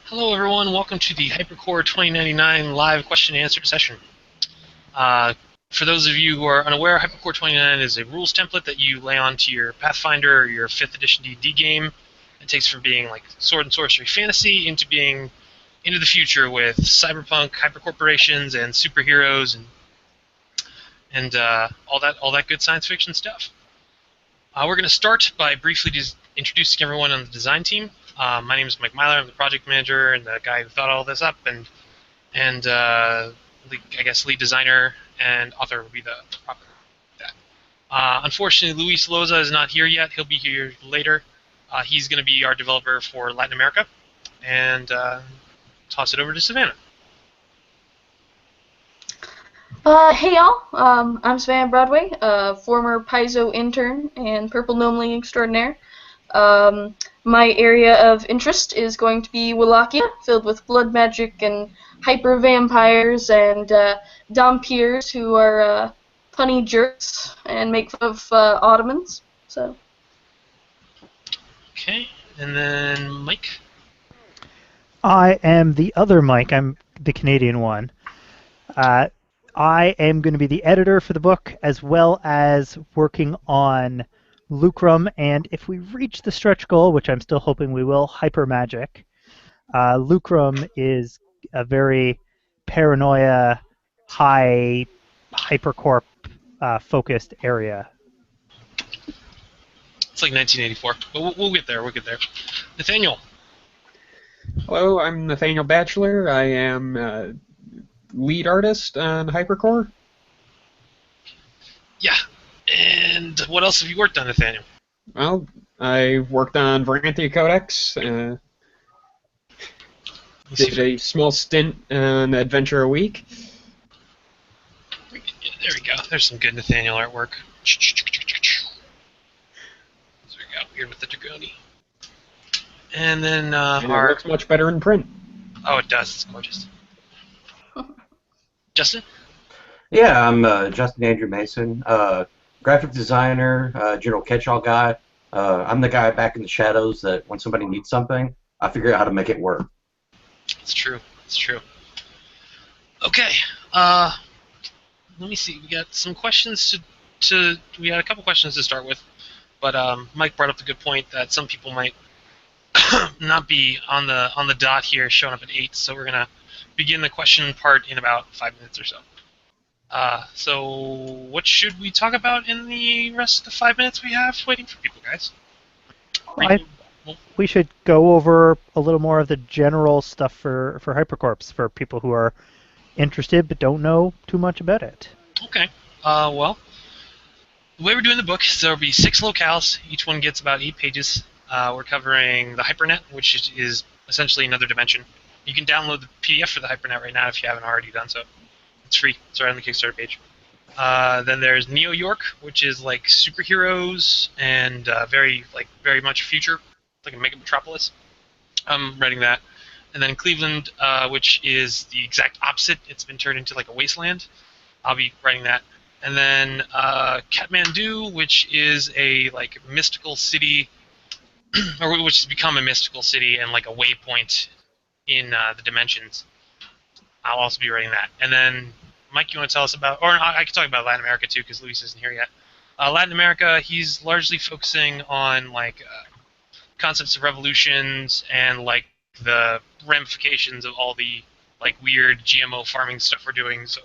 Hello, everyone. Welcome to the Hypercorps 2099 live question and answer session. Uh, for those of you who are unaware, Hypercorps 2099 is a rules template that you lay onto your Pathfinder or your 5th edition D&D game. It takes from being like sword and sorcery fantasy into being into the future with cyberpunk, hypercorporations, and superheroes, and all that good science fiction stuff. We're going to start by briefly just introducing everyone on the design team. My name is Mike Myler. I'm the project manager and the guy who thought all this up, and I guess lead designer and author would be the proper that. Unfortunately, Luis Loza is not here yet. He'll be here later. He's going to be our developer for Latin America, and toss it over to Savannah. Hey y'all, I'm Savannah Broadway, former Paizo intern and Purple Gnomeling extraordinaire. My area of interest is going to be Wallachia, filled with blood magic and hyper vampires and Dompiers who are punny jerks and make fun of Ottomans. So. Okay, and then Mike. I am the other Mike. I'm the Canadian one. I am going to be the editor for the book, as well as working on Lucrum, and if we reach the stretch goal, which I'm still hoping we will, hyper magic. Lucrum is a very paranoia, high hypercorp focused area. It's like 1984, but we'll get there. We'll get there. Nathaniel. Hello, I'm Nathaniel Batchelor. I am lead artist on Hypercorps. Yeah. And what else have you worked on, Nathaniel? Well, I worked on Varanthia Codex. Did a small stint on Adventure a Week. Yeah, there we go. There's some good Nathaniel artwork. There we go. Weird with the Dragoni. And then And it looks much better in print. Oh, it does. It's gorgeous. Justin? Yeah, I'm Justin Andrew Mason, graphic designer, general catch-all guy. I'm the guy back in the shadows that when somebody needs something, I figure out how to make it work. It's true. It's true. Okay. Let me see. We got some questions we had a couple questions to start with, but Mike brought up the good point that some people might not be on the dot here, showing up at 8. So we're gonna begin the question part in about 5 minutes or so. So what should we talk about in the rest of the 5 minutes we have waiting for people, guys? We should go over a little more of the general stuff for Hypercorps for people who are interested but don't know too much about it. Okay. Well, the way we're doing the book is there will be 6 locales. Each one gets about 8 pages. We're covering the Hypernet, which is essentially another dimension. You can download the PDF for the Hypernet right now if you haven't already done so. It's free. It's right on the Kickstarter page. Then there's Neo York, which is like superheroes and very much future, like a mega metropolis. I'm writing that. And then Cleveland, which is the exact opposite. It's been turned into like a wasteland. I'll be writing that. And then Kathmandu, which is a like mystical city, or which has become a mystical city and like a waypoint in the dimensions. I'll also be writing that. And then, Mike, you want to tell us about, or I can talk about Latin America too, because Luis isn't here yet. Latin America, he's largely focusing on like concepts of revolutions and like the ramifications of all the like weird GMO farming stuff we're doing. So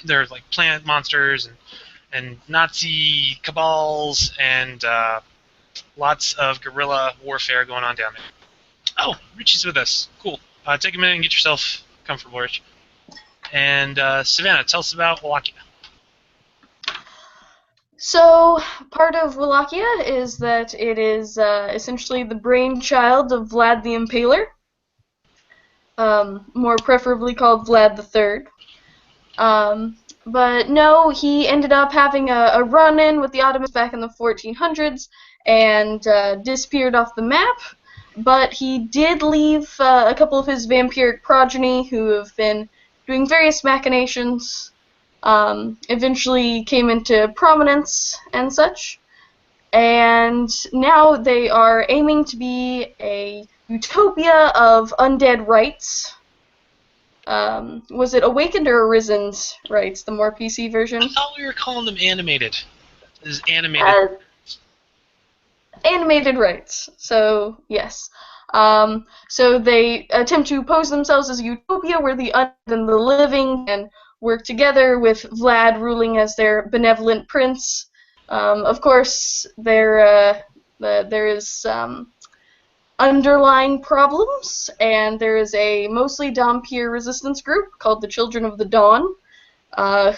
there's like plant monsters and Nazi cabals and lots of guerrilla warfare going on down there. Oh, Richie's with us. Cool. Take a minute and get yourself comfortable, Rich. And Savannah, tell us about Wallachia. So, part of Wallachia is that it is essentially the brainchild of Vlad the Impaler, more preferably called Vlad III. But no, he ended up having a run-in with the Ottomans back in the 1400s and disappeared off the map. But he did leave a couple of his vampiric progeny who have been doing various machinations, eventually came into prominence and such. And now they are aiming to be a utopia of undead rights. Was it Awakened or Arisen's rights, the more PC version? I thought we were calling them animated. This is animated. Animated rights. So, yes. So they attempt to pose themselves as a utopia where the undead and the living can work together, with Vlad ruling as their benevolent prince. Of course, there is underlying problems, and there is a mostly Dhampir resistance group called the Children of the Dawn,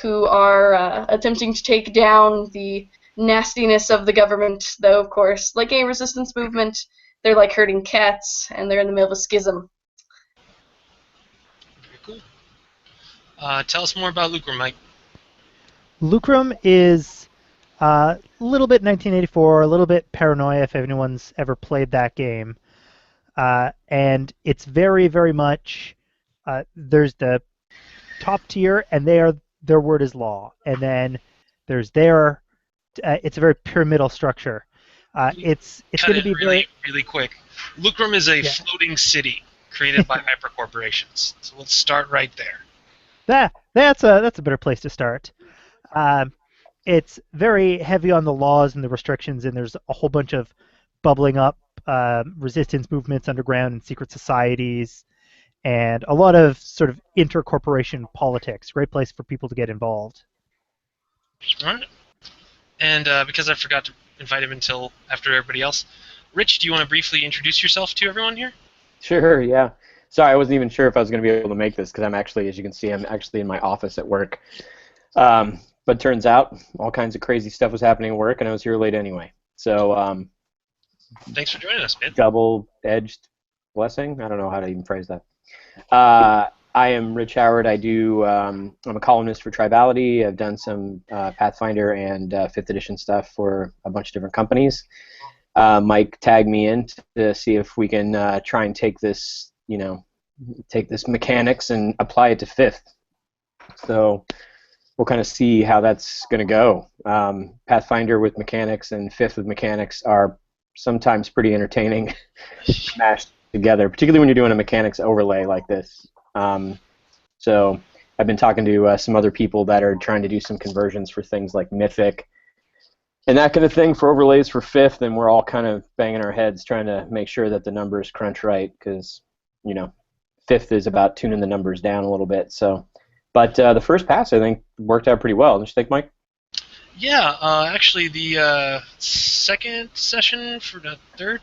who are attempting to take down the nastiness of the government, though, of course, like any resistance movement, they're like herding cats, and they're in the middle of a schism. Very cool. Tell us more about Lucrum, Mike. Lucrum is a little bit 1984, a little bit Paranoia, if anyone's ever played that game. And it's very, very much, there's the top tier, and their word is law. And then there's it's a very pyramidal structure. It's going to be really, really quick. Lucrum is a floating city created by hyper corporations. So let's start right there. That's a better place to start. It's very heavy on the laws and the restrictions, and there's a whole bunch of bubbling up resistance movements underground and secret societies, and a lot of sort of intercorporation politics. Great place for people to get involved. All right. And because I forgot to invite him until after everybody else, Rich, do you want to briefly introduce yourself to everyone here? Sure, yeah. Sorry, I wasn't even sure if I was going to be able to make this because I'm actually, as you can see, I'm actually in my office at work. But turns out all kinds of crazy stuff was happening at work, and I was here late anyway. So thanks for joining us, man. Double-edged blessing? I don't know how to even phrase that. I am Rich Howard. I'm a columnist for Tribality. I've done some Pathfinder and 5th edition stuff for a bunch of different companies. Mike tagged me in to see if we can try and take this mechanics and apply it to 5th. So we'll kind of see how that's going to go. Pathfinder with mechanics and 5th with mechanics are sometimes pretty entertaining mashed together, particularly when you're doing a mechanics overlay like this. So I've been talking to some other people that are trying to do some conversions for things like Mythic and that kind of thing for overlays for 5th, and we're all kind of banging our heads trying to make sure that the numbers crunch right, because 5th is about tuning the numbers down a little bit. So, but the first pass I think worked out pretty well. Don't you think, Mike? Yeah, actually the second session for the third.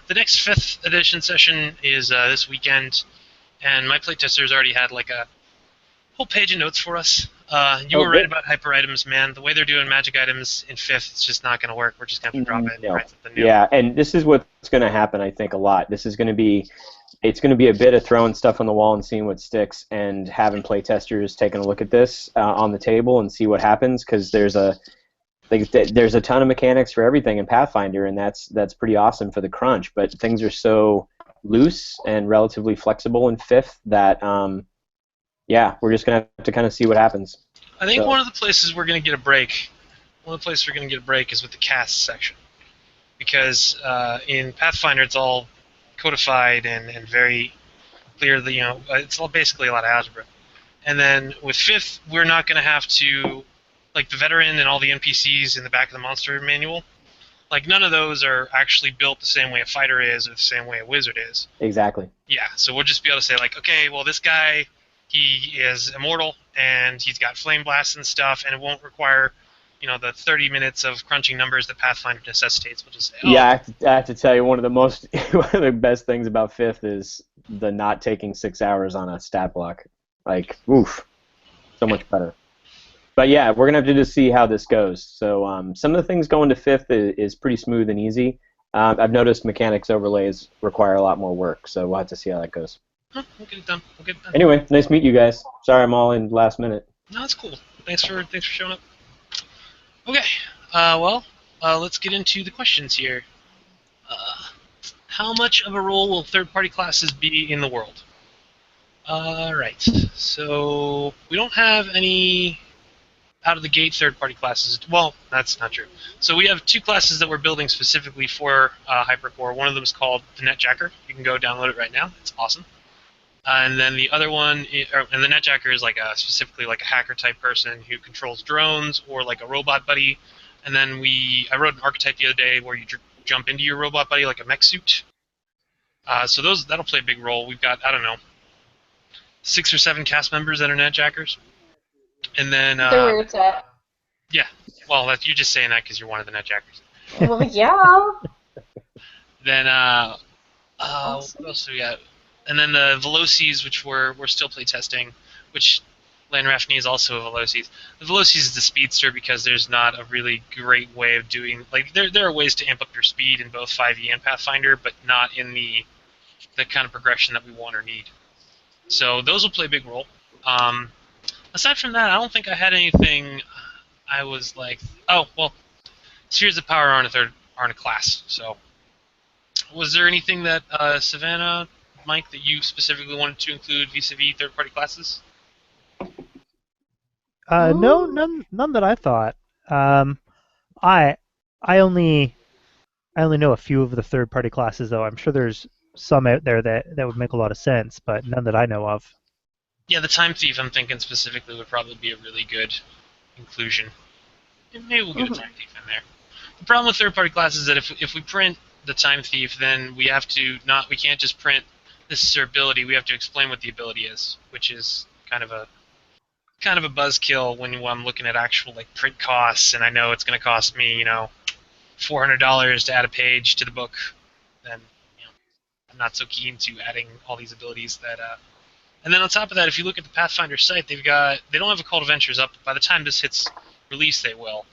The next 5th edition session is this weekend, and my playtesters already had like a whole page of notes for us. You were right about hyper items, man. The way they're doing magic items in 5th, it's just not going to work. We're just going to have to drop it and write something new. Yeah, and this is what's going to happen, I think, a lot. This is going to be, it's going to be a bit of throwing stuff on the wall and seeing what sticks, and having playtesters taking a look at this on the table and see what happens, because there's a ton of mechanics for everything in Pathfinder, and that's pretty awesome for the crunch. But things are so loose and relatively flexible in 5th that, we're just gonna have to kind of see what happens. I think one of the places we're gonna get a break. One of the places we're gonna get a break is with the cast section, because in Pathfinder it's all codified and very clearly, it's all basically a lot of algebra. And then with 5th, we're not gonna have to. Like the veteran and all the NPCs in the back of the monster manual, like none of those are actually built the same way a fighter is or the same way a wizard is. Exactly. Yeah, so we'll just be able to say like, okay, well this guy, he is immortal and he's got flame blasts and stuff, and it won't require, the 30 minutes of crunching numbers that Pathfinder necessitates. We'll just say, oh. Yeah, I have to tell you, one of the best things about 5th is the not taking 6 hours on a stat block. Like, oof, so much better. But yeah, we're going to have to just see how this goes. So some of the things going to 5th is pretty smooth and easy. I've noticed mechanics overlays require a lot more work, so we'll have to see how that goes. We'll get it done. Anyway, nice to meet you guys. Sorry I'm all in last minute. No, that's cool. Thanks for showing up. Okay, let's get into the questions here. How much of a role will third-party classes be in the world? Alright, so we don't have any out of the gate third-party classes. Well, that's not true. So we have two classes that we're building specifically for Hypercorps. One of them is called the Netjacker. You can go download it right now. It's awesome. And then the other one, and the Netjacker is like specifically like a hacker type person who controls drones or like a robot buddy. And then I wrote an archetype the other day where you jump into your robot buddy like a mech suit. So that'll play a big role. We've got, I don't know, 6 or 7 cast members that are Netjackers. And then They're where it's at. yeah, well, you're just saying that because you're one of the Netjackers. Well, yeah. Then Awesome. what else do we got? And then the Velocities, which we're still playtesting, which Lanrafni is also a Velocities. The Velocities is the speedster because there's not a really great way of doing, like, there are ways to amp up your speed in both 5e and Pathfinder, but not in the kind of progression that we want or need. So those will play a big role. Aside from that, I don't think I had anything I was like, oh, well, Spheres of Power aren't a class, so... Was there anything that, Savannah, Mike, that you specifically wanted to include vis-a-vis third-party classes? No, none that I thought. I only know a few of the third-party classes, though. I'm sure there's some out there that would make a lot of sense, but none that I know of. Yeah, the Time Thief, I'm thinking specifically, would probably be a really good inclusion. And maybe we'll get a Time Thief in there. The problem with third-party classes is that if we print the Time Thief, then we can't just print this is their ability. We have to explain what the ability is, which is kind of a buzzkill when I'm looking at actual like print costs, and I know it's going to cost me, $400 to add a page to the book. Then I'm not so keen to adding all these abilities that. And then on top of that, if you look at the Pathfinder site, they don't have a Call to Ventures up. But by the time this hits release, they will.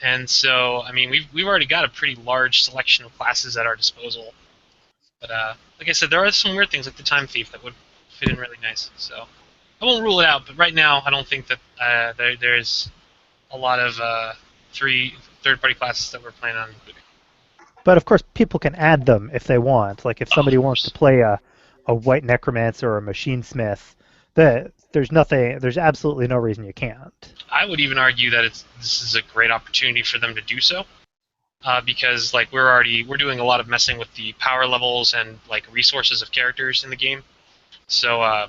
And so, I mean, we've already got a pretty large selection of classes at our disposal. But like I said, there are some weird things like the Time Thief that would fit in really nice. So I won't rule it out, but right now I don't think that there's a lot of third-party classes that we're planning on including. But of course, people can add them if they want. Like if somebody wants to play a white necromancer or a machine smith, there's absolutely no reason you can't. I would even argue that this is a great opportunity for them to do so, because like we're doing a lot of messing with the power levels and like resources of characters in the game. So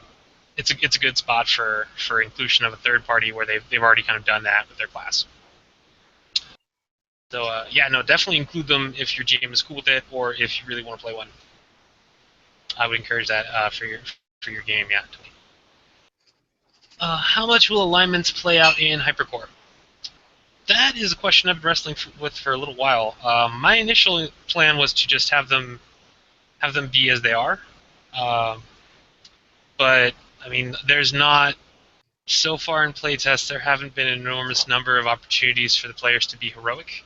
it's a good spot for inclusion of a third party where they've already kind of done that with their class. So yeah, no, definitely include them if your GM is cool with it, or if you really want to play one. I would encourage that for your game, yeah. How much will alignments play out in Hypercorps? That is a question I've been wrestling with for a little while. My initial plan was to just have them be as they are, but I mean, there's not so far in playtest there haven't been an enormous number of opportunities for the players to be heroic,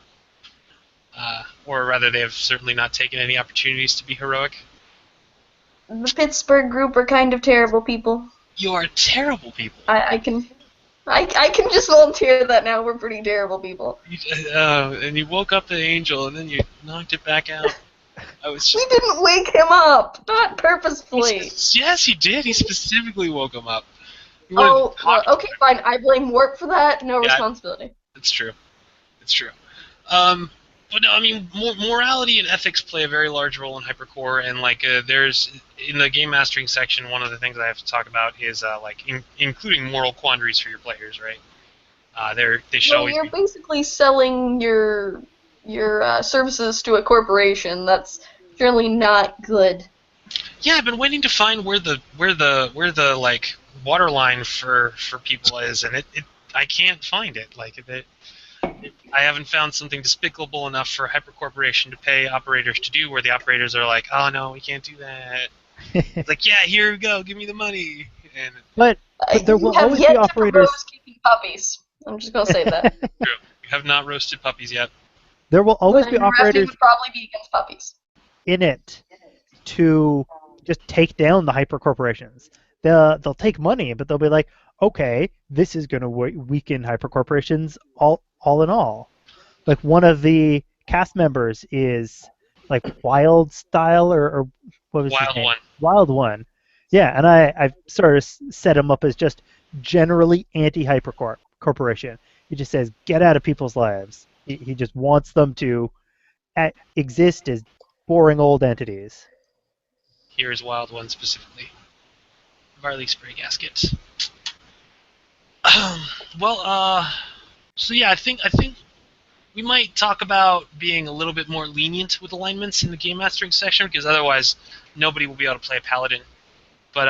or rather, they have certainly not taken any opportunities to be heroic. The Pittsburgh group are kind of terrible people. You are terrible people. I can just volunteer that now. We're pretty terrible people. And you woke up the angel, and then you knocked it back out. We didn't wake him up, not purposefully. Yes, he did. He specifically woke him up. Oh, okay, fine. I blame Warp for that. No responsibility. It's true. It's true. But no, I mean, morality and ethics play a very large role in Hypercorps, and like there's in the game mastering section, one of the things I have to talk about is including moral quandaries for your players, right? They should always. You're basically selling your services to a corporation. That's generally not good. Yeah, I've been waiting to find where the like water line for people is, and I can't find it. Like I haven't found something despicable enough for Hypercorporation to pay operators to do, where the operators are like, "Oh no, we can't do that." It's like, "Yeah, here we go, give me the money." And but there will always be operators keeping puppies. I'm just gonna say that. True. We have not roasted puppies yet. There will always be operators would probably be against puppies in it to just take down the hypercorporations. They'll take money, but they'll be like, okay, this is going to weaken hypercorporations all in all. Like one of the cast members is like Wild Style or what was his name? Wild One. Yeah, and I sort of set him up as just generally anti-hypercorporation. He just says, "Get out of people's lives." He just wants them to exist as boring old entities. Here is Wild One specifically. Varley spray gasket. well, so yeah, I think we might talk about being a little bit more lenient with alignments in the game mastering section, because otherwise nobody will be able to play a paladin. But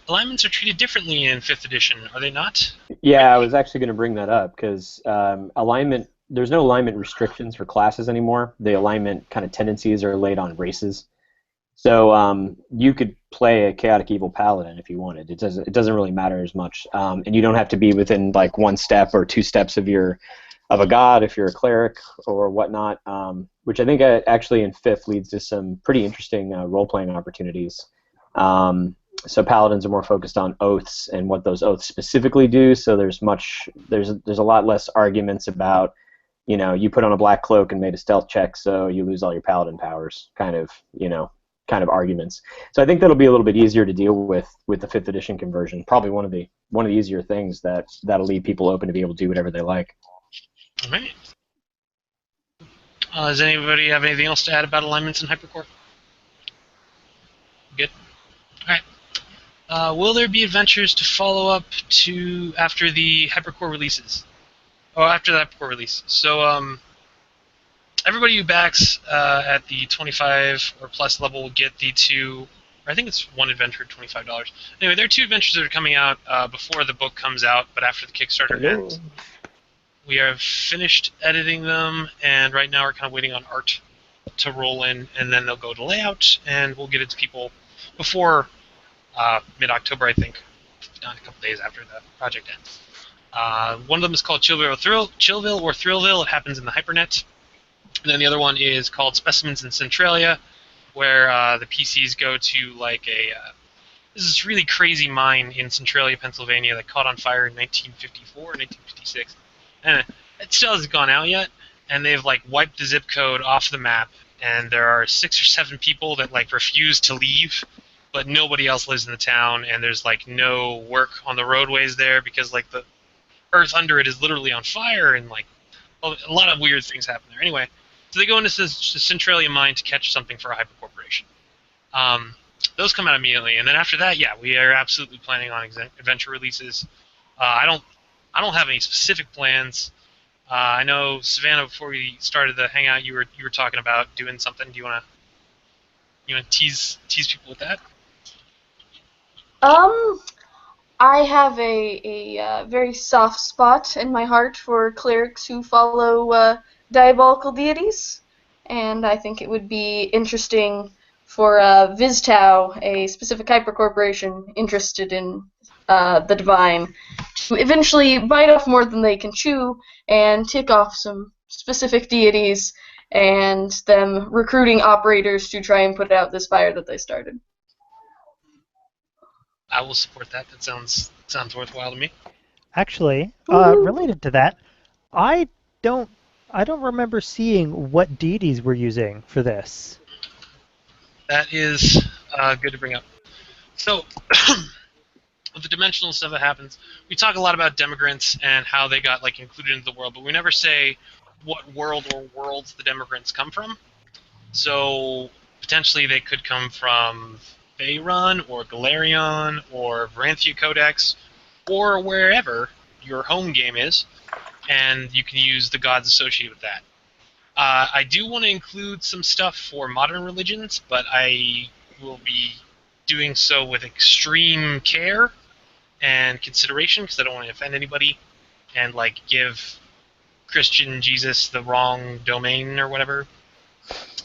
alignments are treated differently in 5th edition, are they not? Yeah, I was actually going to bring that up because alignment. There's no alignment restrictions for classes anymore. The alignment kind of tendencies are laid on races. So you could play a chaotic evil paladin if you wanted. It doesn't really matter as much, and you don't have to be within like 1 step or 2 steps of a god if you're a cleric or whatnot. Which I think actually in 5th leads to some pretty interesting role playing opportunities. So paladins are more focused on oaths and what those oaths specifically do. So there's a lot less arguments about, you put on a black cloak and made a stealth check, so you lose all your paladin powers, kind of arguments. So I think that'll be a little bit easier to deal with the 5th edition conversion. Probably one of the easier things that'll leave people open to be able to do whatever they like. All right. Does anybody have anything else to add about alignments in Hypercorps? Good. All right. Will there be adventures to follow up to after the Hypercorps releases? Oh, after the Hypercorps release. So, everybody who backs at the 25 or plus level will get the 2, or I think it's 1 adventure at $25. Anyway, there are 2 adventures that are coming out before the book comes out, but after the Kickstarter ends. We have finished editing them, and right now we're kind of waiting on art to roll in, and then they'll go to layout, and we'll get it to people before mid-October, I think, a couple days after the project ends. One of them is called Chillville or Thrillville. It happens in the Hypernet. And then the other one is called Specimens in Centralia, where the PCs go to like this is really crazy mine in Centralia, Pennsylvania that caught on fire in 1954 or 1956. And it still hasn't gone out yet, and they've like wiped the zip code off the map, and there are 6 or 7 people that like refuse to leave, but nobody else lives in the town, and there's like no work on the roadways there because like the earth under it is literally on fire, and like a lot of weird things happen there. Anyway, so they go into the Centralia mine to catch something for a hypercorporation. Those come out immediately, and then after that, yeah, we are absolutely planning on adventure releases. I don't have any specific plans. I know, Savannah, before we started the hangout, you were talking about doing something. Do you want to tease people with that? I have a very soft spot in my heart for clerics who follow diabolical deities, and I think it would be interesting for Viztau, a specific hypercorporation interested in the divine, to eventually bite off more than they can chew and tick off some specific deities, and them recruiting operators to try and put out this fire that they started. I will support that. That sounds worthwhile to me. Actually, related to that, I don't remember seeing what deities we're using for this. That is good to bring up. So, with the dimensional stuff that happens, we talk a lot about demigrants and how they got like included into the world, but we never say what world or worlds the demigrants come from. So potentially they could come from Faerun or Galarion or Varanthia Codex or wherever your home game is, and you can use the gods associated with that. I do want to include some stuff for modern religions, but I will be doing so with extreme care and consideration because I don't want to offend anybody and like give Christian Jesus the wrong domain or whatever.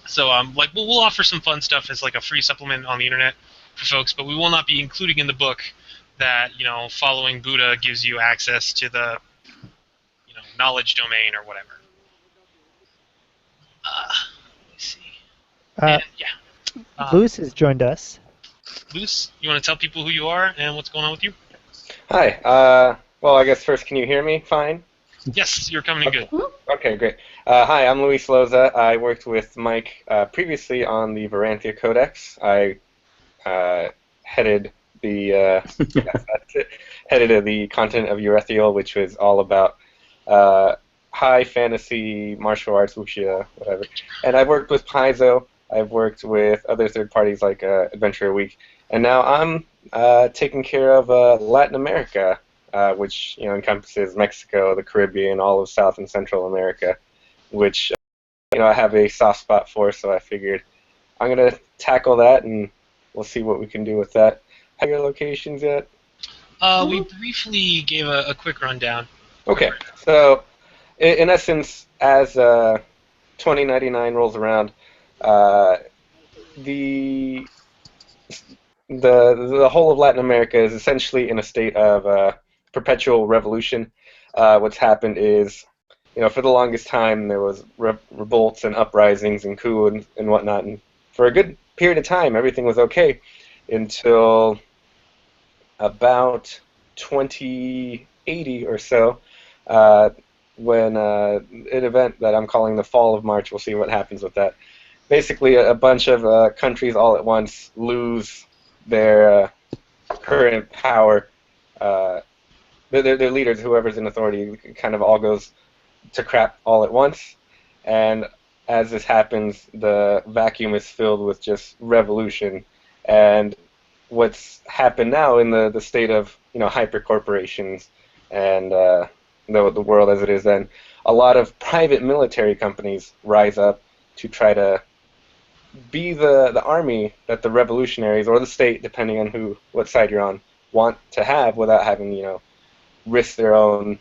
So we'll offer some fun stuff as like a free supplement on the internet for folks, but we will not be including in the book that following Buddha gives you access to the knowledge domain or whatever. Let me see. And, yeah. Luce has joined us. Luce, you want to tell people who you are and what's going on with you? Hi. Well, I guess first, can you hear me fine? Yes, you're coming in good. Okay, great. Hi, I'm Luis Loza. I worked with Mike previously on the Varanthia Codex. I headed the headed the continent of Erethiel, which was all about high fantasy, martial arts, wuxia, whatever. And I've worked with Paizo. I've worked with other third parties like Adventure a Week, and now I'm taking care of Latin America, which encompasses Mexico, the Caribbean, all of South and Central America, which I have a soft spot for. So I figured I'm gonna tackle that, and we'll see what we can do with that. Have your locations yet? We briefly gave a quick rundown. Okay, so in essence, as 2099 rolls around, uh, the the whole of Latin America is essentially in a state of perpetual revolution. What's happened is, for the longest time there was revolts and uprisings and coup and whatnot, and for a good period of time everything was okay until about 2080 or so, when an event that I'm calling the Fall of March. We'll see what happens with that. Basically, a bunch of countries all at once lose their current power. Their leaders, whoever's in authority, kind of all goes to crap all at once. And as this happens, the vacuum is filled with just revolution. And what's happened now in the state of hyper corporations and the world as it is then, a lot of private military companies rise up to try to be the army that the revolutionaries or the state, depending on what side you're on, want to have without having risk their own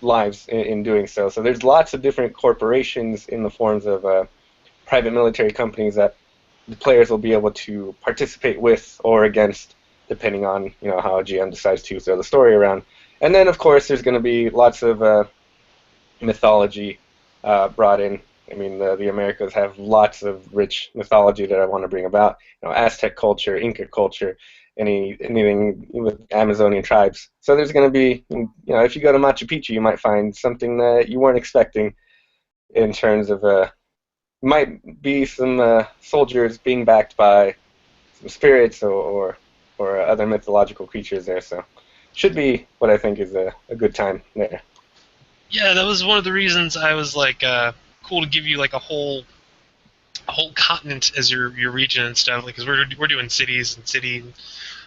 lives in doing so. So there's lots of different corporations in the forms of private military companies that the players will be able to participate with or against, depending on how a GM decides to throw the story around. And then of course there's going to be lots of mythology brought in. I mean, the Americas have lots of rich mythology that I want to bring about. Aztec culture, Inca culture, anything with Amazonian tribes. So there's going to be, if you go to Machu Picchu, you might find something that you weren't expecting in terms of might be some soldiers being backed by some spirits or other mythological creatures there. So should be what I think is a good time there. Yeah, that was one of the reasons I was like, cool to give you like a whole continent as your region and stuff, like, because we're doing cities and city.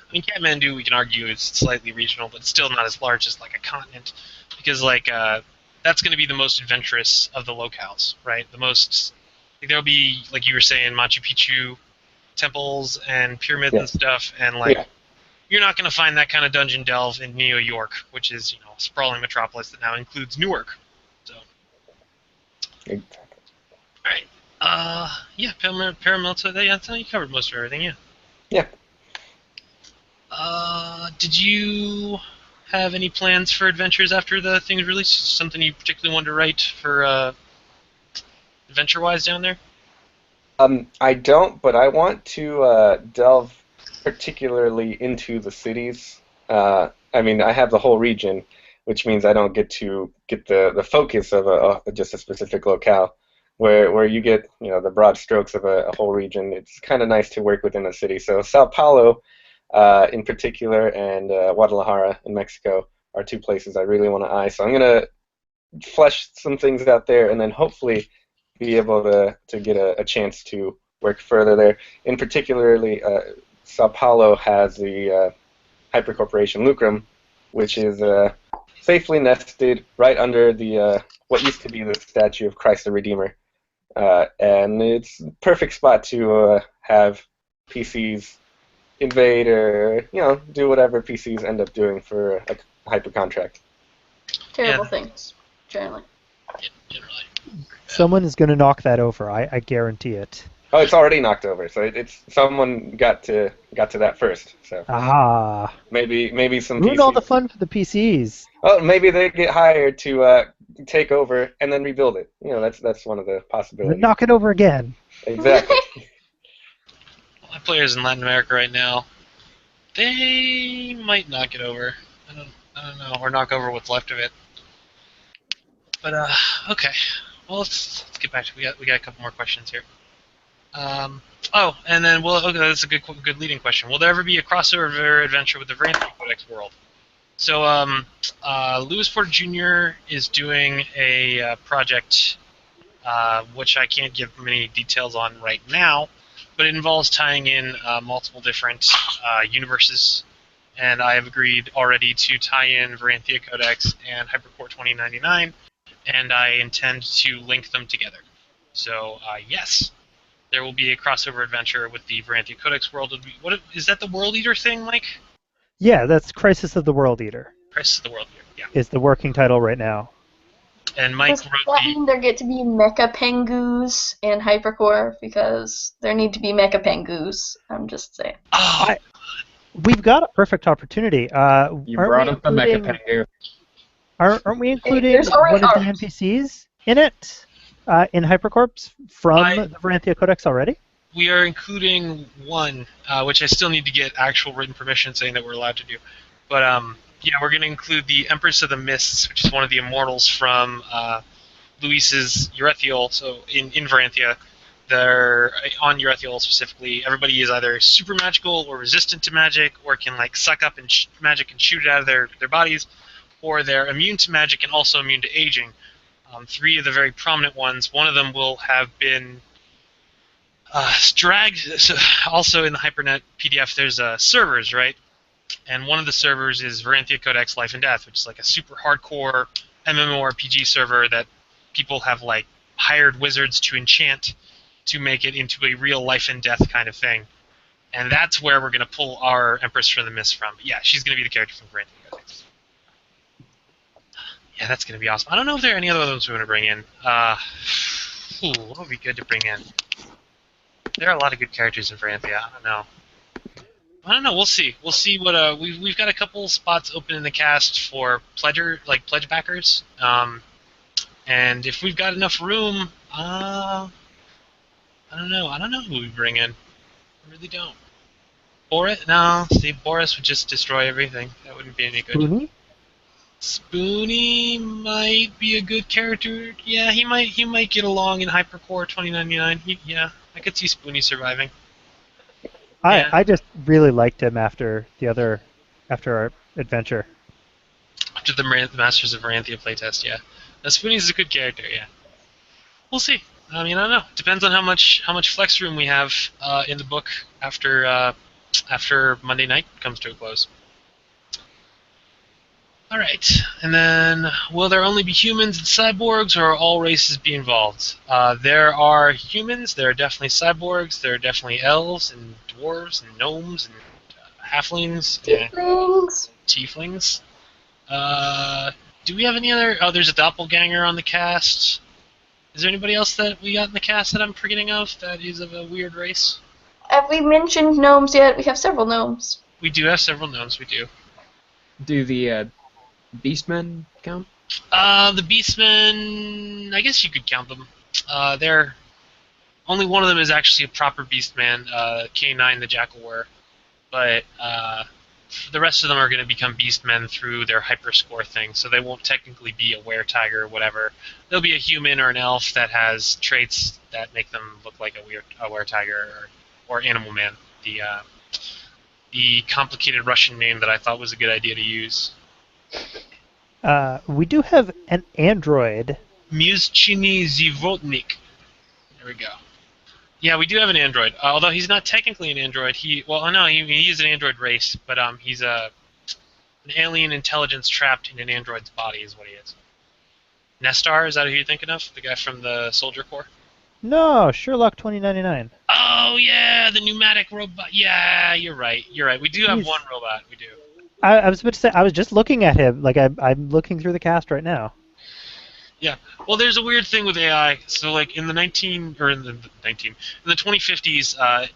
I mean, Kathmandu, we can argue it's slightly regional, but it's still not as large as like a continent, because like that's going to be the most adventurous of the locales, right? The most, like, there'll be, like you were saying, Machu Picchu temples and pyramids and stuff, and like you're not going to find that kind of dungeon delve in New York, which is a sprawling metropolis that now includes Newark. So. Exactly. All right. Yeah, paramilitary. Yeah, you covered most of everything. Yeah. Yeah. Did you have any plans for adventures after the thing's released? Something you particularly wanted to write for adventure-wise down there? I don't, but I want to delve particularly into the cities. I mean, I have the whole region, which means I don't get to get the focus of just a specific locale. Where you get the broad strokes of a whole region. It's kind of nice to work within a city. So Sao Paulo, in particular, and Guadalajara in Mexico are two places I really want to eye. So I'm gonna flesh some things out there, and then hopefully be able to get a chance to work further there. In particularly, Sao Paulo has the Hypercorporation Lucrum, which is safely nested right under the what used to be the statue of Christ the Redeemer. And it's a perfect spot to have PCs invade or do whatever PCs end up doing for a hyper contract. Terrible things, generally. Yeah, generally. Someone is going to knock that over. I guarantee it. Oh, it's already knocked over. So it's someone got to that first. So maybe some ruin PCs. all the fun for the PCs. Oh, maybe they get hired to take over and then rebuild it. That's one of the possibilities. Then knock it over again. Exactly. My players in Latin America right now, they might knock it over. I don't know, or knock over what's left of it. But okay. Well, let's get back to we got a couple more questions here. And then okay, that's a good leading question. Will there ever be a crossover adventure with the Varanthi Codex world? So, Lewis Porter Jr. is doing a project which I can't give many details on right now, but it involves tying in multiple different universes. And I have agreed already to tie in Varanthia Codex and Hypercorps 2099, and I intend to link them together. So, yes, there will be a crossover adventure with the Varanthia Codex world. What is that? The World Eater thing, Mike? Yeah, that's Crisis of the World Eater. Crisis of the World Eater. Yeah. Is the working title right now. And Mike Does wrote that the. mean there get to be Mecha Pengus in Hypercorps? Because there need to be Mecha Pengus. I'm just saying. Oh, We've got a perfect opportunity. You Aren't brought we up the including, Mecha Pengu. aren't we including There's already one of the art. NPCs in it, in Hypercorps from the Varanthia Codex already? we are including one, which I still need to get actual written permission saying that we're allowed to do. But yeah, we're going to include the Empress of the Mists, which is one of the immortals from Luis's Erethiol. So in Varanthia, they're on Erethiol specifically. Everybody is either super magical or resistant to magic, or can like suck up and magic and shoot it out of their bodies, or they're immune to magic and also immune to aging. Three of the very prominent ones. One of them will have been dragged. So also in the HyperNet PDF, there's servers, right? And one of the servers is Varanthia Codex Life and Death, which is like a super hardcore MMORPG server that people have like hired wizards to enchant to make it into a real life and death kind of thing. And that's where we're going to pull our Empress from the Mist from. But yeah, she's going to be the character from Varanthia Codex. Yeah, that's going to be awesome. I don't know if there are any other ones we want to bring in. What would be good to bring in? There are a lot of good characters in Varanthia. I don't know. We'll see. We'll see what we've got a couple spots open in the cast for pledge backers. And if we've got enough room, I don't know. I don't know who we bring in. I really don't. Boris? No. See, Boris would just destroy everything. That wouldn't be any good. Spoony? Spoony might be a good character. Yeah, he might get along in Hypercorps 2099. Yeah, I could see Spoony surviving. Yeah. I just really liked him after our adventure. After the Masters of Varanthia playtest, yeah. Now, Spoony's a good character, yeah. We'll see. I mean, I don't know. Depends on how much flex room we have in the book after Monday night comes to a close. All right, and then will there only be humans and cyborgs, or all races be involved? There are humans. There are definitely cyborgs. There are definitely elves and dwarves and gnomes and halflings and Tieflings. tieflings. Do we have any other? Oh, there's a doppelganger on the cast. Is there anybody else that we got in the cast that I'm forgetting of that is of a weird race? Have we mentioned gnomes yet? We have several gnomes. We do have several gnomes. We do. Do the Beastmen count? The Beastmen, I guess you could count them. They're only one of them is actually a proper Beastman, K9 the Jackalware, but the rest of them are going to become Beastmen through their Hyperscore thing, so they won't technically be a Were-Tiger or whatever. They'll be a human or an elf that has traits that make them look like a Were-Tiger or Animal Man, the complicated Russian name that I thought was a good idea to use. We do have an android. Muschini Zivotnik. There we go. Yeah, we do have an android. Although he's not technically an android. He is an android race, but he's an alien intelligence trapped in an android's body is what he is. Nestar, is that who you're thinking of? The guy from the Soldier Corps? No, Sherlock 2099. Oh yeah, the pneumatic robot. Yeah, you're right. We do have one robot. We do. I was about to say, I was just looking at him. Like I'm looking through the cast right now. Yeah. Well, there's a weird thing with AI. So, like in the 2050s,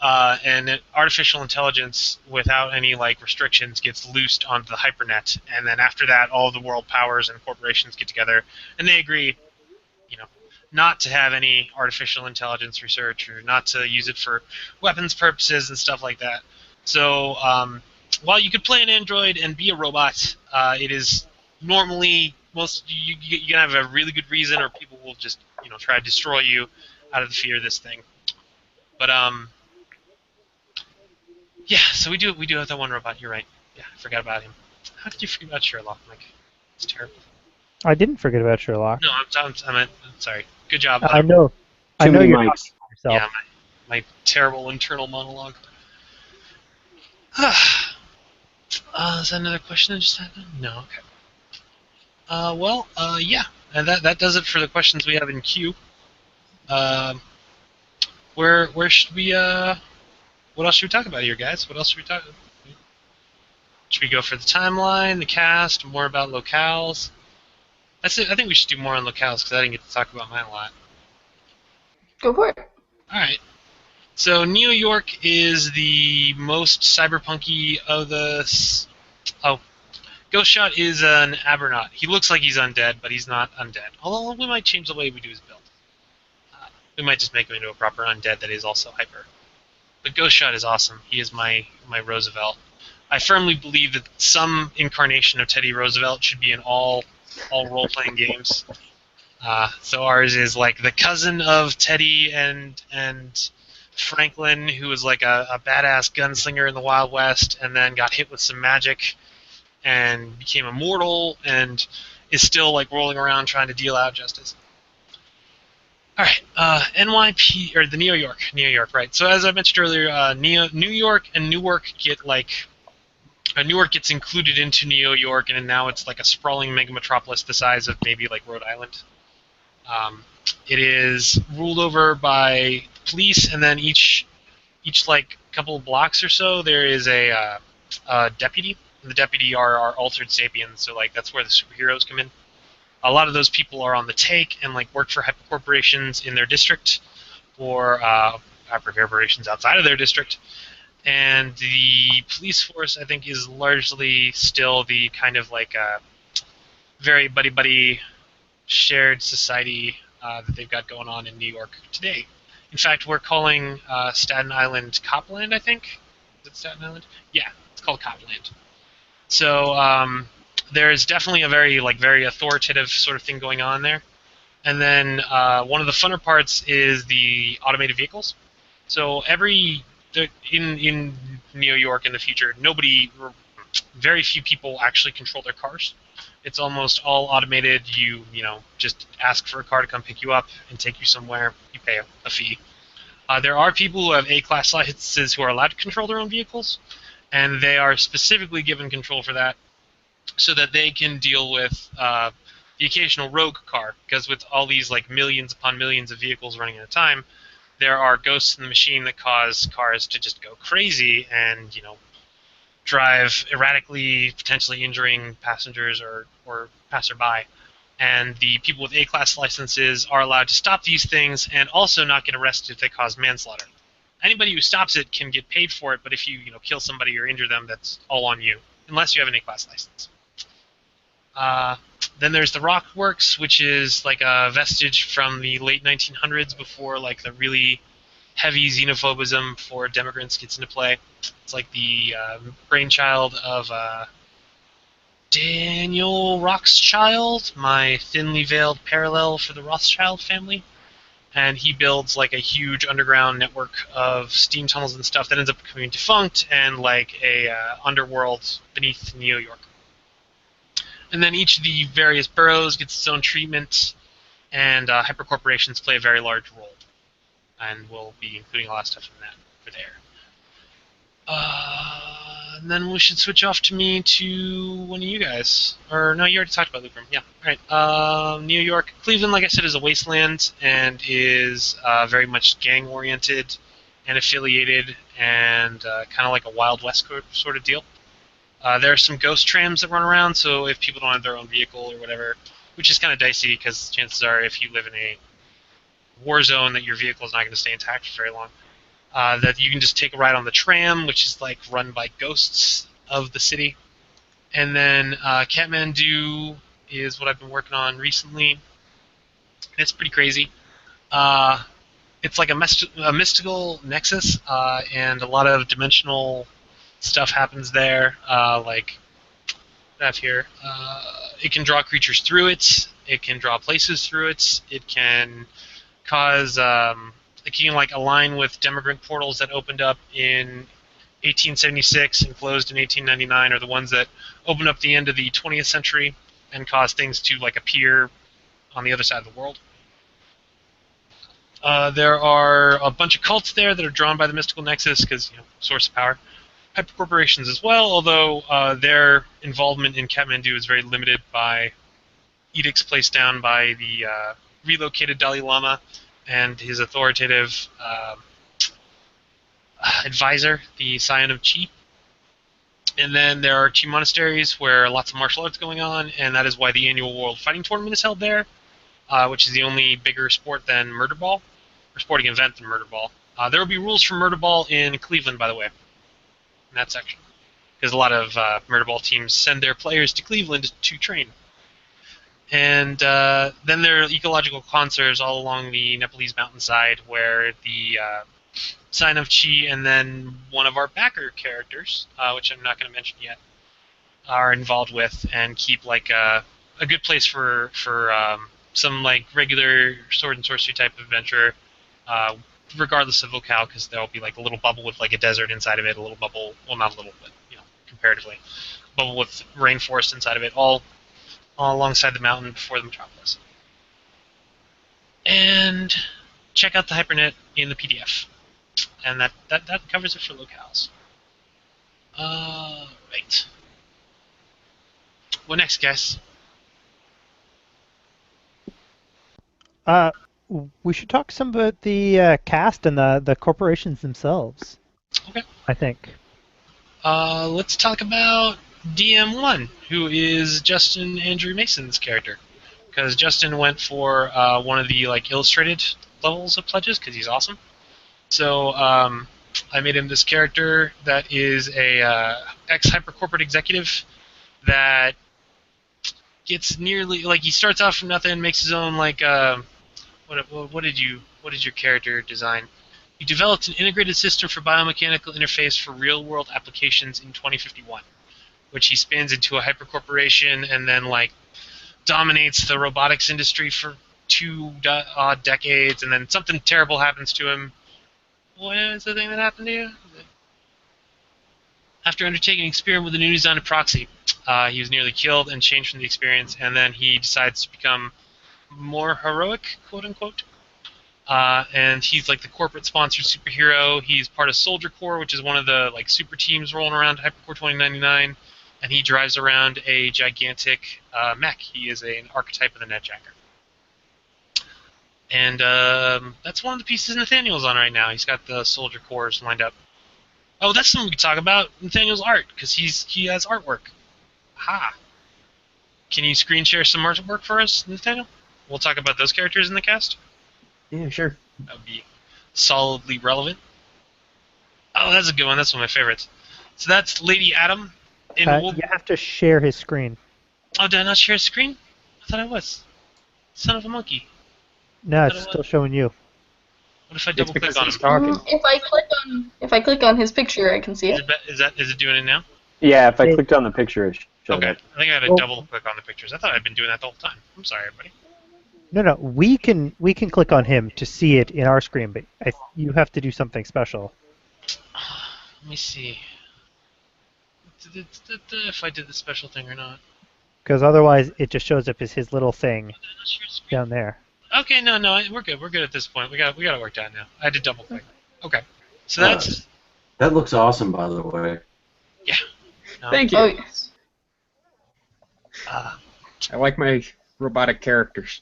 and artificial intelligence without any like restrictions gets loosed onto the hypernet, and then after that, all the world powers and corporations get together, and they agree, not to have any artificial intelligence research or not to use it for weapons purposes and stuff like that. So, while you could play an android and be a robot, it is normally you're gonna have a really good reason, or people will just try to destroy you out of the fear of this thing. But yeah, so we do have that one robot. You're right. Yeah, I forgot about him. How did you forget about Sherlock, Mike? It's terrible. I didn't forget about Sherlock. No, I'm sorry. Good job. I know. I Too know many you're mics. talking to yourself. Yeah, my terrible internal monologue. Is that another question that just happened? No, okay. Yeah. And that does it for the questions we have in queue. Where should we, what else should we talk about here, guys? What else should we talk about? Should we go for the timeline, the cast, more about locales? That's it. I think we should do more on locales because I didn't get to talk about mine a lot. Go for it. Alright. So New York is the most cyberpunky of the... Oh. Ghost Shot is an Abernaut. He looks like he's undead, but he's not undead. Although we might change the way we do his build. We might just make him into a proper undead that is also hyper. But Ghost Shot is awesome. He is my Roosevelt. I firmly believe that some incarnation of Teddy Roosevelt should be in all role-playing games. So ours is like the cousin of Teddy and Franklin, who was like a badass gunslinger in the Wild West, and then got hit with some magic and became immortal and is still like rolling around trying to deal out justice. All right, NYP or the New York, right? So as I mentioned earlier, New York and Newark get like Newark gets included into New York, and now it's like a sprawling mega metropolis the size of maybe like Rhode Island. It is ruled over by police, and then each like couple of blocks or so there is a deputy. The deputy are altered sapiens, so like that's where the superheroes come in. A lot of those people are on the take and like work for hypercorporations in their district or hypercorporations outside of their district. And the police force, I think, is largely still the kind of like very buddy-buddy shared society that they've got going on in New York today. In fact, we're calling Staten Island Copland, I think. Is it Staten Island? Yeah, it's called Copland. So there's definitely a very authoritative sort of thing going on there. And then one of the funner parts is the automated vehicles. So in New York in the future, very few people actually control their cars. It's almost all automated. You just ask for a car to come pick you up and take you somewhere. You pay a fee. There are people who have A-class licenses who are allowed to control their own vehicles, and they are specifically given control for that so that they can deal with the occasional rogue car. Because with all these like millions upon millions of vehicles running at a time, there are ghosts in the machine that cause cars to just go crazy and drive erratically, potentially injuring passengers or passerby. And the people with A-class licenses are allowed to stop these things and also not get arrested if they cause manslaughter. Anybody who stops it can get paid for it, but if you kill somebody or injure them, that's all on you, unless you have an A-class license. Then there's the Rock Works, which is like a vestige from the late 1900s before like the really heavy xenophobism for demogrants gets into play. It's like the brainchild of Daniel Rothschild, my thinly veiled parallel for the Rothschild family. And he builds like a huge underground network of steam tunnels and stuff that ends up becoming defunct and like a underworld beneath New York. And then each of the various boroughs gets its own treatment, and hypercorporations play a very large role. And we'll be including a lot of stuff in that for there. And then we should switch off to me to one of you guys. Or, no, you already talked about Loop Room. Yeah, all right. New York. Cleveland, like I said, is a wasteland and is very much gang-oriented and affiliated and kind of like a Wild West sort of deal. There are some ghost trams that run around, so if people don't have their own vehicle or whatever, which is kind of dicey because chances are if you live in a war zone that your vehicle is not going to stay intact for very long. That you can just take a ride on the tram, which is like run by ghosts of the city. And then Kathmandu is what I've been working on recently. It's pretty crazy. It's like a mystical nexus, and a lot of dimensional stuff happens there. Like I have here, it can draw creatures through it. It can draw places through it. It can cause it can like align with demigrant portals that opened up in 1876 and closed in 1899 are the ones that opened up the end of the 20th century and caused things to like appear on the other side of the world. There are a bunch of cults there that are drawn by the mystical nexus because, source of power. Hypercorporations as well, although their involvement in Kathmandu is very limited by edicts placed down by the relocated Dalai Lama and his authoritative advisor, the Scion of Chi. And then there are Chi monasteries where lots of martial arts going on, and that is why the annual World Fighting Tournament is held there, which is the only bigger sport than Murder Ball, or sporting event than Murder Ball. There will be rules for Murder Ball in Cleveland, by the way, in that section, because a lot of Murder Ball teams send their players to Cleveland to train. And then there are ecological conserves all along the Nepalese mountainside where the Sign of Chi and then one of our backer characters, which I'm not going to mention yet, are involved with and keep like a good place for some like regular sword and sorcery type adventure, regardless of locale, because there'll be like a little bubble with like a desert inside of it, a little bubble, well not a little, but comparatively, bubble with rainforest inside of it, all alongside the mountain before the metropolis. And check out the Hypernet in the PDF. And that covers it for locales. Right. What next, guys? We should talk some about the cast and the corporations themselves. Okay. I think. Let's talk about DM1, who is Justin Andrew Mason's character. Because Justin went for one of the like illustrated levels of pledges because he's awesome. So I made him this character that is a ex-hypercorporate executive that gets nearly like he starts off from nothing, makes his own like what did your character design? You developed an integrated system for biomechanical interface for real-world applications in 2051, which he spins into a hypercorporation and then like dominates the robotics industry for 2 odd decades, and then something terrible happens to him. What is the thing that happened to you? After undertaking an experiment with a new designed proxy, he was nearly killed and changed from the experience, and then he decides to become more heroic, quote-unquote. And he's like the corporate-sponsored superhero. He's part of Soldier Corps, which is one of the like super teams rolling around Hypercorps 2099, and he drives around a gigantic mech. He is an archetype of the Netjacker. And that's one of the pieces Nathaniel's on right now. He's got the Soldier Corps lined up. Oh, that's something we could talk about. Nathaniel's art, because he has artwork. Ha! Can you screen share some artwork for us, Nathaniel? We'll talk about those characters in the cast. Yeah, sure. That would be solidly relevant. Oh, that's a good one. That's one of my favorites. So that's Lady Adam. You have to share his screen. Oh, did I not share a screen? I thought I was. Son of a monkey. No, it's still showing you. What if I double click on him? Talking. If I click on his picture, I can see it. Is it doing it now? Yeah, if I clicked on the picture, it showed Okay. up. I think I had to double click on the pictures. I thought I'd been doing that the whole time. I'm sorry, everybody. No, we can click on him to see it in our screen, but you have to do something special. Let me see. If I did the special thing or not. Because otherwise, it just shows up as his little thing down there. Okay, no, we're good. We're good at this point. We got it worked out now. I had to double click. Okay, so that's. That looks awesome, by the way. Yeah. No. Thank you. Oh yes. I like my robotic characters.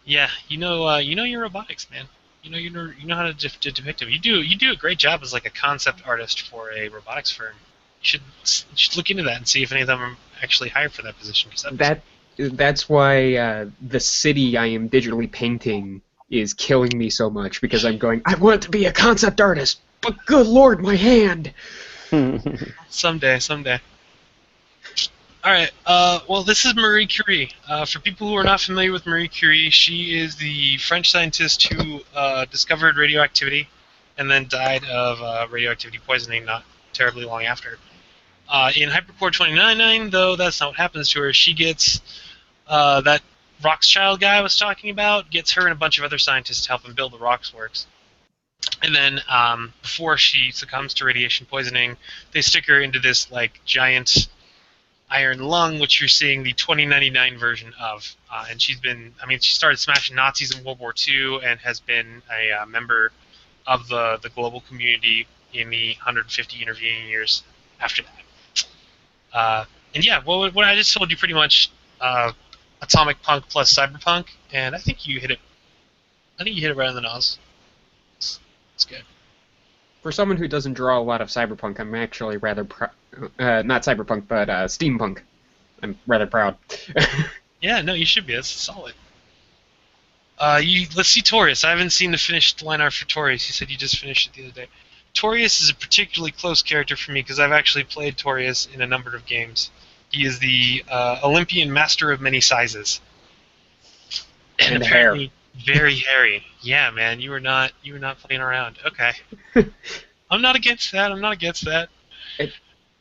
Yeah, you know your robotics, man. You know how to depict them. You do a great job as like a concept artist for a robotics firm. You should look into that and see if any of them are actually hired for that position. That's why the city I am digitally painting is killing me so much, because I'm going, I want to be a concept artist, but good lord, my hand! Someday. All right. Well, this is Marie Curie. For people who are not familiar with Marie Curie, she is the French scientist who discovered radioactivity and then died of radioactivity poisoning not terribly long after. In Hypercorps 2099, though, that's not what happens to her. She gets that Roxchild guy I was talking about, gets her and a bunch of other scientists to help him build the Roxworks. And then before she succumbs to radiation poisoning, they stick her into this like giant iron lung, which you're seeing the 2099 version of. And she's been, I mean, she started smashing Nazis in World War II and has been a member of the global community in the 150 intervening years after that. And yeah, what I just told you pretty much atomic punk plus cyberpunk, and I think you hit it. I think you hit it right on the nose. It's good. For someone who doesn't draw a lot of cyberpunk, I'm actually rather not cyberpunk, but steampunk. I'm rather proud. Yeah, no, you should be. That's solid. Let's see Torius. I haven't seen the finished line art for Torius. You said you just finished it the other day. Torius is a particularly close character for me because I've actually played Torius in a number of games. He is the Olympian master of many sizes, and apparently very hairy. Yeah, man, you were not playing around. Okay, I'm not against that. I'm not against that.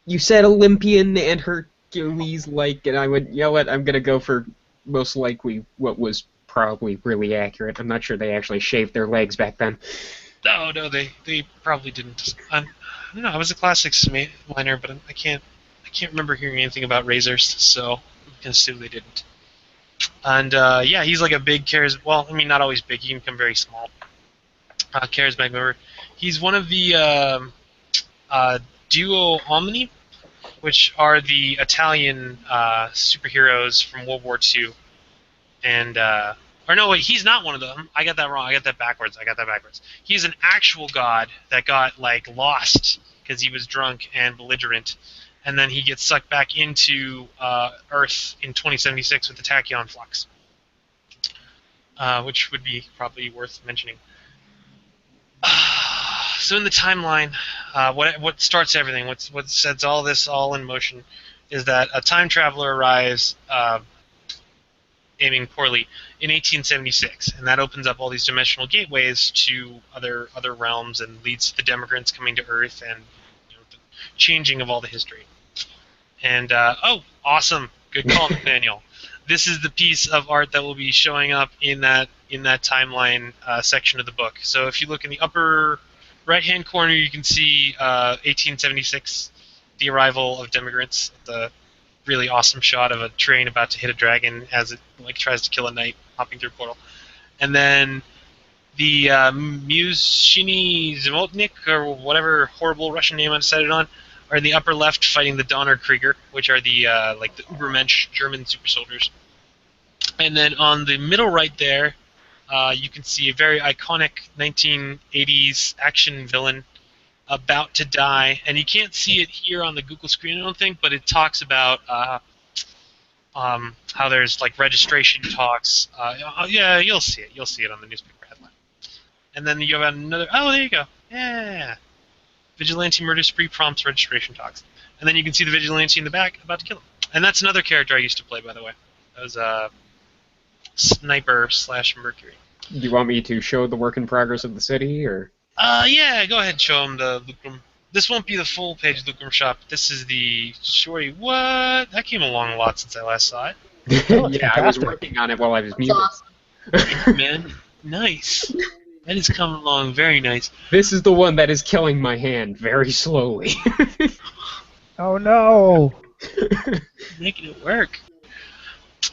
You said Olympian and Hercules, like, and I went, you know what? I'm gonna go for most likely what was probably really accurate. I'm not sure they actually shaved their legs back then. No, they probably didn't. I don't know. I was a classics miner, but I can't remember hearing anything about razors, so I'm gonna assume they didn't. And yeah, he's like a big well, I mean, not always big. He can become very small. Charismatic member. He's one of the Duo Omni, which are the Italian superheroes from World War II. And or no, wait, he's not one of them. I got that wrong. I got that backwards. He's an actual god that got like lost because he was drunk and belligerent, and then he gets sucked back into Earth in 2076 with the tachyon flux, which would be probably worth mentioning. So in the timeline, what starts everything, what sets all this all in motion, is that a time traveler arrives, aiming poorly, in 1876, and that opens up all these dimensional gateways to other realms and leads to the Democrats coming to Earth and the changing of all the history. And oh, awesome, good call, Nathaniel. This is the piece of art that will be showing up in that timeline section of the book. So if you look in the upper right-hand corner, you can see 1876, the arrival of Democrats. The really awesome shot of a train about to hit a dragon as it like tries to kill a knight hopping through a portal. And then the Mushini Zimotnik, or whatever horrible Russian name I decided on, are in the upper left fighting the Donner Krieger, which are the like the Ubermensch German super soldiers. And then on the middle right there, you can see a very iconic 1980s action villain about to die, and you can't see it here on the Google screen, I don't think, but it talks about how there's like registration talks. Yeah, you'll see it. You'll see it on the newspaper headline. And then you have another. Oh, there you go. Yeah. Vigilante murder spree prompts registration talks. And then you can see the vigilante in the back about to kill him. And that's another character I used to play, by the way. That was Sniper / Mercury. Do you want me to show the work in progress of the city, or? Yeah, go ahead and show him the Lucrum. This won't be the full page Lucrum shop. This is the shorty. What? That came along a lot since I last saw it. Yeah, I was working on it while I was muted. Awesome. Man, nice. That is coming along very nice. This is the one that is killing my hand very slowly. Oh no! Making it work.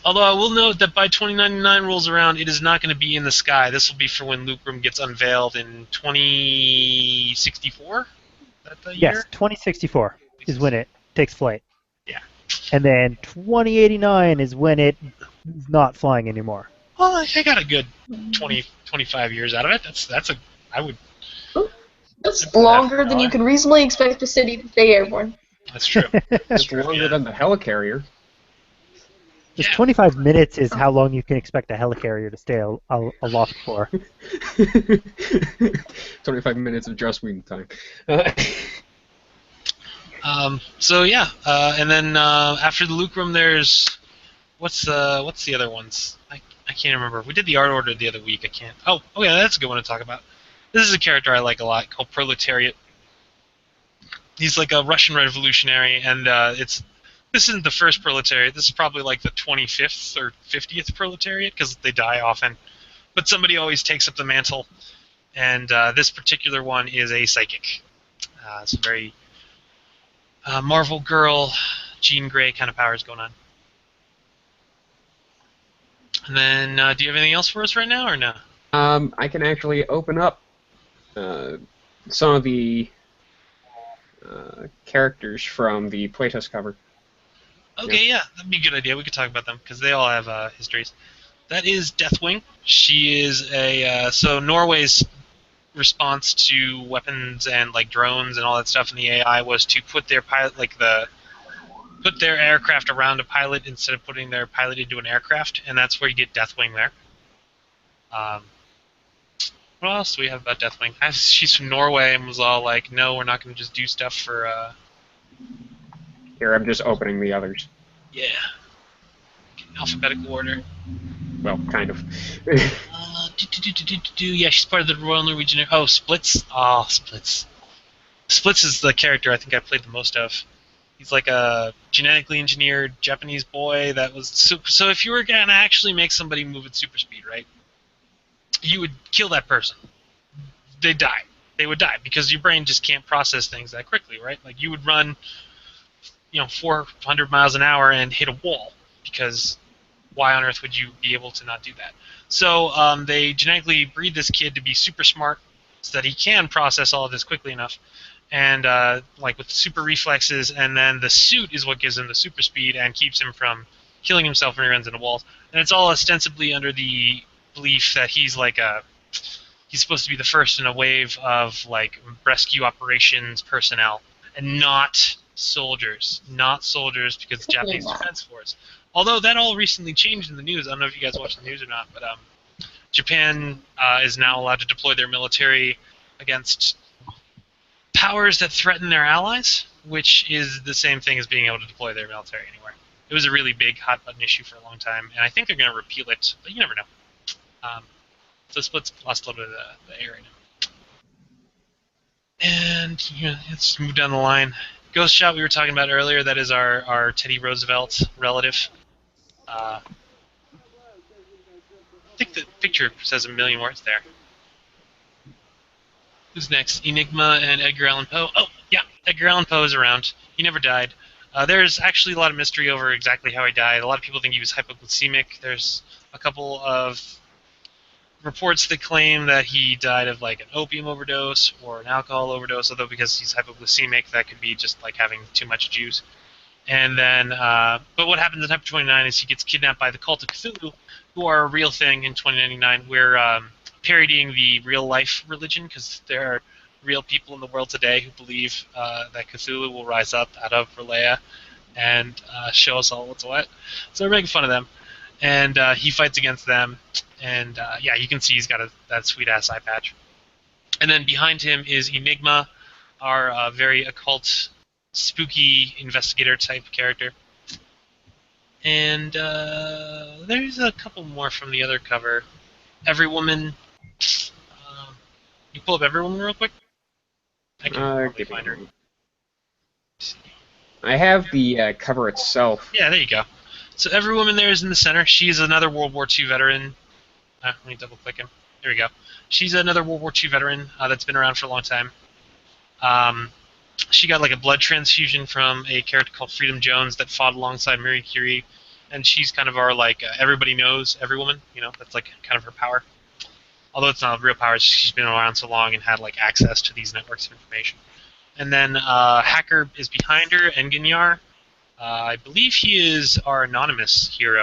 Although I will note that by 2099 rolls around, it is not going to be in the sky. This will be for when Lucrum gets unveiled in 2064? Is that the year? Yes, 2064 is when it takes flight. Yeah. And then 2089 is when it is not flying anymore. Well, I got a good 20, 25 years out of it. I would. That's longer than you can reasonably expect a city to stay airborne. That's true. It's longer than the helicarrier. Just 25 minutes is how long you can expect a helicarrier to stay aloft for. 25 minutes of just wing time. So yeah, and then after the Lucrum, there's what's the other ones? I can't remember. We did the art order the other week. I can't. Oh yeah, that's a good one to talk about. This is a character I like a lot called Proletariat. He's like a Russian revolutionary, and this isn't the first Proletariat. This is probably like the 25th or 50th Proletariat because they die often. But somebody always takes up the mantle and this particular one is a psychic. It's a very Marvel Girl, Jean Grey kind of powers going on. And then, do you have anything else for us right now, or no? I can actually open up some of the characters from the playtest cover. Okay, yeah, that'd be a good idea. We could talk about them because they all have histories. That is Deathwing. She is so Norway's response to weapons and like drones and all that stuff in the AI was to put their pilot put their aircraft around a pilot instead of putting their pilot into an aircraft, and that's where you get Deathwing there. What else do we have about Deathwing? She's from Norway and was all like, "No, we're not going to just do stuff for." Here, I'm just opening the others. Yeah. In alphabetical order. Well, kind of. Yeah, she's part of the Royal Norwegian. Oh, Splits. Oh, Splits. Splits is the character I think I played the most of. He's like a genetically engineered Japanese boy that was so if you were gonna actually make somebody move at super speed, right? You would kill that person. They'd die. They would die because your brain just can't process things that quickly, right? Like you would run, 400 miles an hour and hit a wall because why on earth would you be able to not do that? So they genetically breed this kid to be super smart so that he can process all of this quickly enough, and like with super reflexes, and then the suit is what gives him the super speed and keeps him from killing himself when he runs into walls. And it's all ostensibly under the belief that he's supposed to be the first in a wave of like rescue operations personnel, and not soldiers because the Japanese Defense Force. Although that all recently changed in the news. I don't know if you guys watch the news or not, but Japan is now allowed to deploy their military against powers that threaten their allies, which is the same thing as being able to deploy their military anywhere. It was a really big hot button issue for a long time, and I think they're going to repeal it, but you never know. So Split's lost a little bit of the air right now. And let's move down the line. Ghost Shot we were talking about earlier, that is our Teddy Roosevelt relative. I think the picture says a million words there. Who's next? Enigma and Edgar Allan Poe. Oh, yeah, Edgar Allan Poe is around. He never died. There's actually a lot of mystery over exactly how he died. A lot of people think he was hypoglycemic. There's a couple of reports that claim that he died of like an opium overdose or an alcohol overdose, although because he's hypoglycemic, that could be just like having too much juice. And then, but what happens in Hyper 29 is he gets kidnapped by the Cult of Cthulhu, who are a real thing in 2099. We're parodying the real-life religion because there are real people in the world today who believe that Cthulhu will rise up out of Relaya and show us all what's what. So we're making fun of them. And he fights against them. And yeah, you can see he's got that sweet-ass eye patch. And then behind him is Enigma, our very occult, spooky investigator-type character. And there's a couple more from the other cover. Every Woman. You pull up Every Woman real quick? I can probably find her. I have the cover itself. Yeah, there you go. So Every Woman there is in the center. She's another World War II veteran. Let me double-click him. There we go. She's another World War II veteran that's been around for a long time. She got like a blood transfusion from a character called Freedom Jones that fought alongside Marie Curie, and she's kind of our like everybody knows every woman. That's like kind of her power. Although it's not a real power, she's been around so long and had like access to these networks of information. And then Hacker is behind her, Enganyar. I believe he is our Anonymous hero,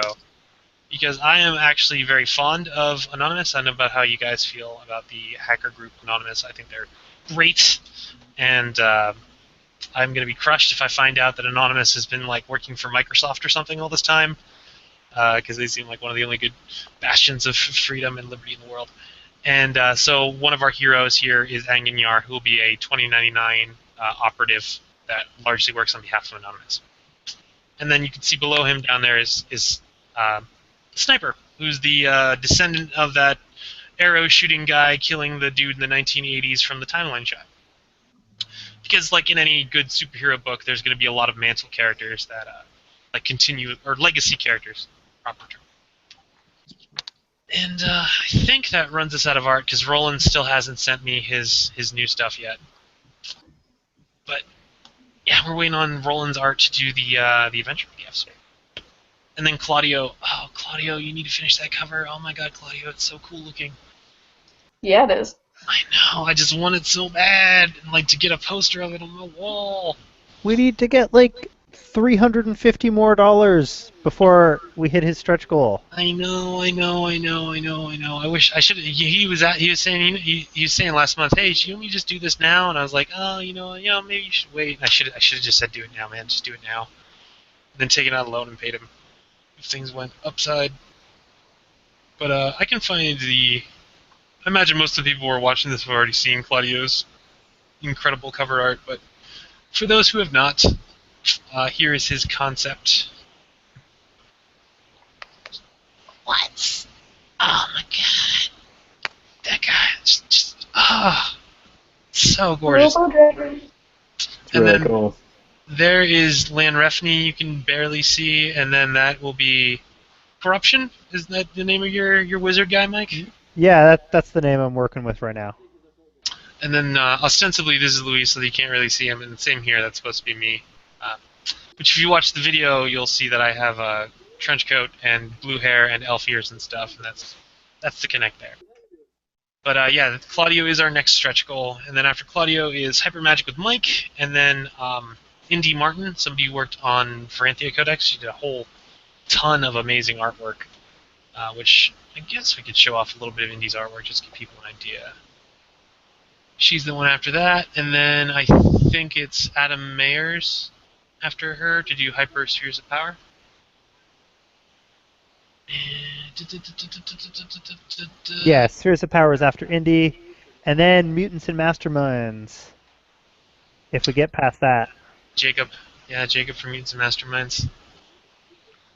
because I am actually very fond of Anonymous. I don't know about how you guys feel about the hacker group Anonymous. I think they're great, and I'm going to be crushed if I find out that Anonymous has been like working for Microsoft or something all this time, because they seem like one of the only good bastions of freedom and liberty in the world. And so one of our heroes here is Anganyar, who will be a 2099 operative that largely works on behalf of Anonymous. And then you can see below him down there is Sniper, who's the descendant of that arrow shooting guy killing the dude in the 1980s from the timeline shot. Because like in any good superhero book, there's going to be a lot of mantle characters that like continue, or legacy characters, proper term. And I think that runs us out of art because Roland still hasn't sent me his new stuff yet. But yeah, we're waiting on Roland's art to do the adventure PDFs. And then Claudio, oh Claudio, you need to finish that cover. Oh my God, Claudio, it's so cool looking. Yeah, it is. I know, I just want it so bad, and like to get a poster of it on the wall. We need to get like $350 more before we hit his stretch goal. I know. I wish I should. He was saying he was saying last month, hey, shouldn't we just do this now? And I was like, oh, maybe you should wait. I should have just said do it now, man. Just do it now. And then taken out a loan and paid him if things went upside. But I can find the. I imagine most of the people who are watching this have already seen Claudio's incredible cover art. But for those who have not, here is his concept. What? Oh my God. That guy just so gorgeous. Robo Dragon. It's And really then cool. there is Lanrefni you can barely see, and then that will be Corruption. Is that the name of your wizard guy, Mike? Yeah, that's the name I'm working with right now. And then ostensibly this is Luis, so you can't really see him. And same here, that's supposed to be me. Which if you watch the video, you'll see that I have a trench coat and blue hair and elf ears and stuff, and that's the connect there. But yeah, Claudio is our next stretch goal, and then after Claudio is Hyper Magic with Mike, and then Indy Martin, somebody who worked on Varanthia Codex. She did a whole ton of amazing artwork, which I guess we could show off a little bit of Indy's artwork just to give people an idea. She's the one after that, and then I think it's Adam Mayers after her to do Hyper Spheres of Power. Yeah, Spheres of Power is after Indy, and then Mutants and Masterminds. If we get past that. Jacob. Yeah, Jacob from Mutants and Masterminds.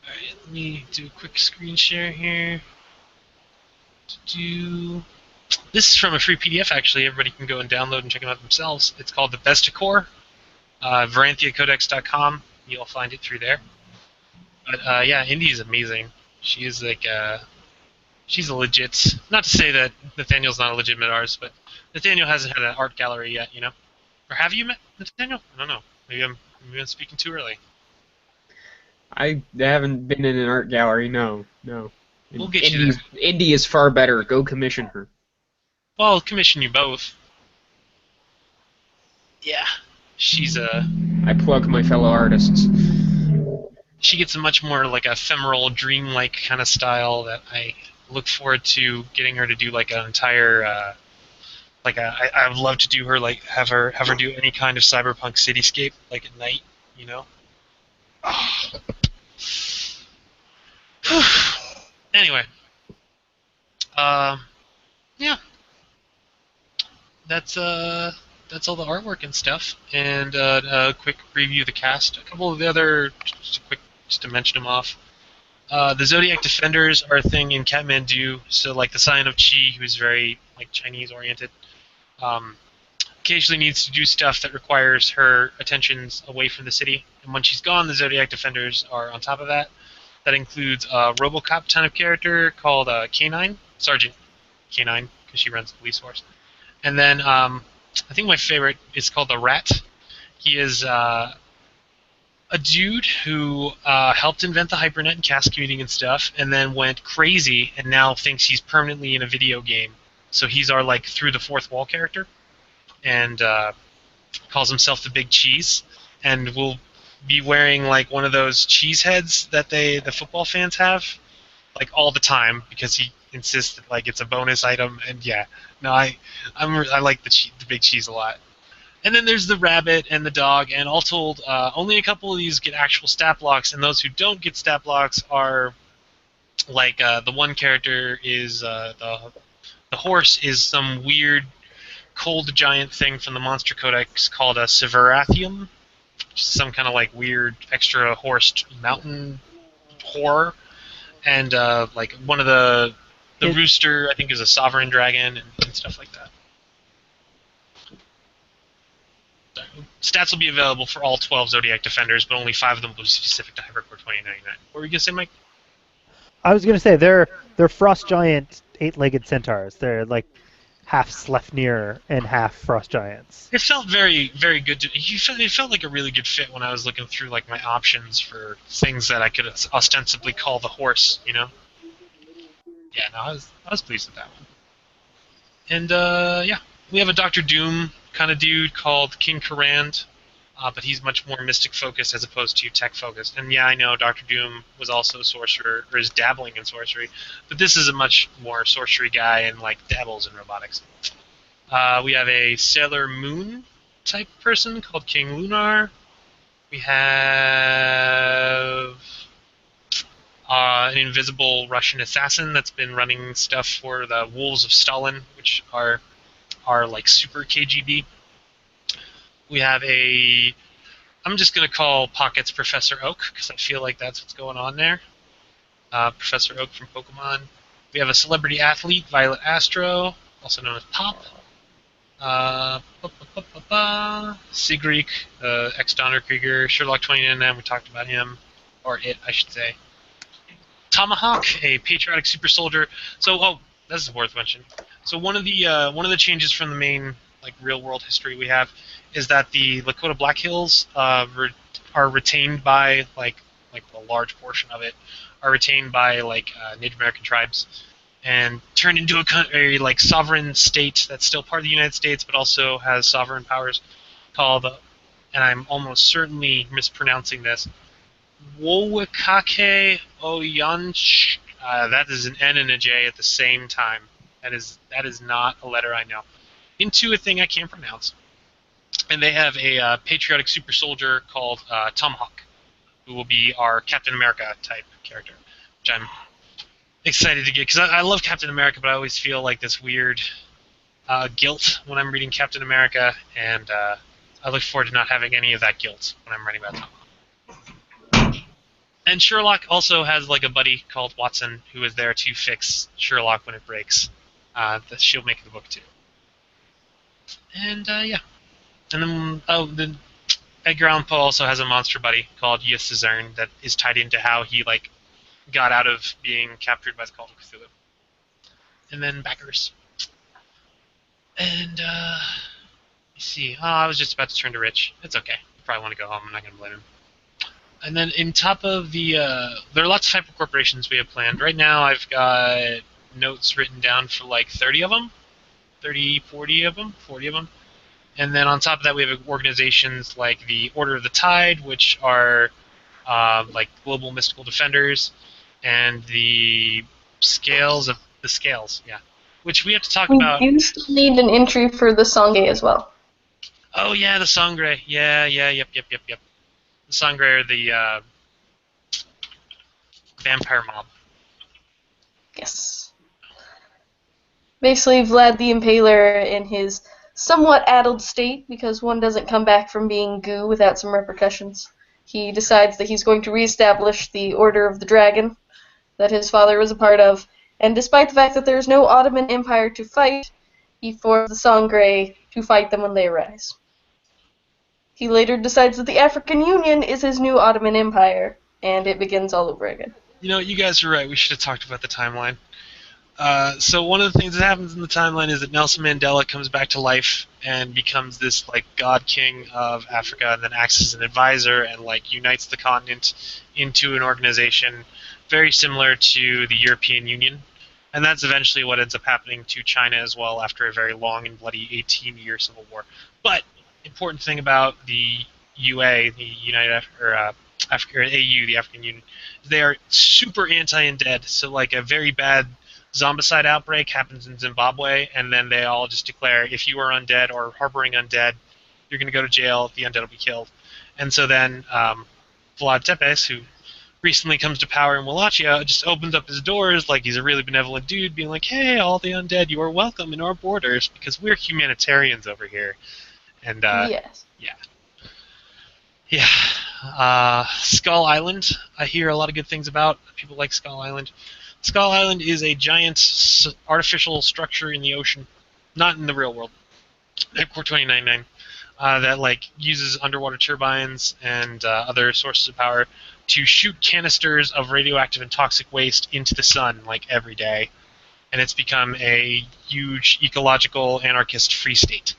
Alright, let me do a quick screen share here. This is from a free PDF, actually. Everybody can go and download and check it out themselves. It's called the Besticore. VaranthiaCodex.com. You'll find it through there. But yeah, Indy is amazing. She is like she's a legit. Not to say that Nathaniel's not a legitimate artist, but Nathaniel hasn't had an art gallery yet, you know. Or have you met Nathaniel? I don't know. Maybe I'm speaking too early. I haven't been in an art gallery. No. We'll get you there. Indy is far better. Go commission her. Well, I'll commission you both. Yeah, she's I plug my fellow artists. she gets a much more like ephemeral, dreamlike kind of style that I look forward to getting her to do like an entire. I would love to do her like have her do any kind of cyberpunk cityscape like at night, you know. Anyway, yeah, that's all the artwork and stuff, and a quick review of the cast. A couple of the other, just to mention them off. The Zodiac Defenders are a thing in Kathmandu, so like the Scion of Chi, who's very like Chinese oriented, occasionally needs to do stuff that requires her attentions away from the city, and when she's gone, the Zodiac Defenders are on top of that. That includes a RoboCop kind of character called K9, Sergeant K9, because she runs the police force. And then I think my favorite is called the Rat. He is a dude who helped invent the hypernet and cast commuting and stuff, and then went crazy and now thinks he's permanently in a video game. So he's our like through the fourth wall character, and calls himself the Big Cheese, and will be wearing like one of those cheese heads that the football fans have, like all the time because he insists that like it's a bonus item. And yeah, no, I like the Big Cheese a lot. And then there's the rabbit and the dog, and all told, only a couple of these get actual stat blocks, and those who don't get stat blocks are like the one character is the horse is some weird cold giant thing from the Monster Codex called a Severathium, which is some kind of like weird extra horsed mountain horror, and like one of the rooster I think is a sovereign dragon and stuff like that. Stats will be available for all 12 Zodiac Defenders, but only 5 of them will be specific to Hypercorps 2099. What were you going to say, Mike? I was gonna say they're frost giant eight-legged centaurs. They're like half Sleipnir and half frost giants. It felt very, very good. It felt like a really good fit when I was looking through like my options for things that I could ostensibly call the horse. Yeah, no, I was pleased with that one. And yeah, we have a Doctor Doom kind of dude called King Karand, but he's much more mystic focused as opposed to tech focused. And yeah, I know Doctor Doom was also a sorcerer or is dabbling in sorcery, but this is a much more sorcery guy and like dabbles in robotics. We have a Sailor Moon type person called King Lunar. We have an invisible Russian assassin that's been running stuff for the Wolves of Stalin, which are like super KGB. We have I'm just going to call Pockets Professor Oak, because I feel like that's what's going on there. Professor Oak from Pokemon. We have a celebrity athlete, Violet Astro, also known as Pop. Sigrid, ex-Donner Krieger, Sherlock 29, we talked about him. Or it, I should say. Tomahawk, a patriotic super soldier. So, this is worth mentioning. So one of the changes from the main like real world history we have is that the Lakota Black Hills are retained by like a large portion of it are retained by like Native American tribes and turned into a like sovereign state that's still part of the United States but also has sovereign powers called, and I'm almost certainly mispronouncing this, Wowakake Oyanch. That is an N and a J at the same time. That is not a letter I know. Into a thing I can't pronounce. And they have a patriotic super soldier called Tomahawk, who will be our Captain America type character, which I'm excited to get because I love Captain America, but I always feel like this weird guilt when I'm reading Captain America, and I look forward to not having any of that guilt when I'm writing about Tomahawk. And Sherlock also has like a buddy called Watson who is there to fix Sherlock when it breaks. That she'll make the book too. And yeah, and then Edgar Allan Poe also has a monster buddy called Yusazern that is tied into how he like got out of being captured by the Call of Cthulhu. And then backers. And let's see. Oh, I was just about to turn to Rich. It's okay. You probably want to go home. I'm not going to blame him. And then in top of the, there are lots of Hypercorps corporations we have planned. Right now I've got notes written down for like 30 of them. 40 of them. And then on top of that we have organizations like the Order of the Tide, which are like global mystical defenders, and the Scales, yeah. Which we have to talk about. You still need an entry for the Sangre as well. Oh yeah, the Sangre. Yeah, yep. The Sangre are the vampire mob. Yes. Basically, Vlad the Impaler in his somewhat addled state, because one doesn't come back from being goo without some repercussions. He decides that he's going to reestablish the Order of the Dragon that his father was a part of, and despite the fact that there is no Ottoman Empire to fight, he forms the Sangre to fight them when they arise. He later decides that the African Union is his new Ottoman Empire, and it begins all over again. You guys are right. We should have talked about the timeline. So one of the things that happens in the timeline is that Nelson Mandela comes back to life and becomes this like god king of Africa, and then acts as an advisor and like unites the continent into an organization very similar to the European Union. And that's eventually what ends up happening to China as well after a very long and bloody 18-year civil war. But important thing about the UA, the United Africa, or AU, the African Union, they are super anti-undead. So like a very bad zombicide outbreak happens in Zimbabwe, and then they all just declare if you are undead or harboring undead, you're going to go to jail. The undead will be killed. And so then Vlad Tepes, who recently comes to power in Wallachia, just opens up his doors like he's a really benevolent dude, being like, hey, all the undead, you are welcome in our borders because we're humanitarians over here. And yes. Yeah. Skull Island, I hear a lot of good things about. People like Skull Island. Skull Island is a giant artificial structure in the ocean, not in the real world. Hypercorps 2099. that like uses underwater turbines and other sources of power to shoot canisters of radioactive and toxic waste into the sun like every day, and it's become a huge ecological anarchist free state.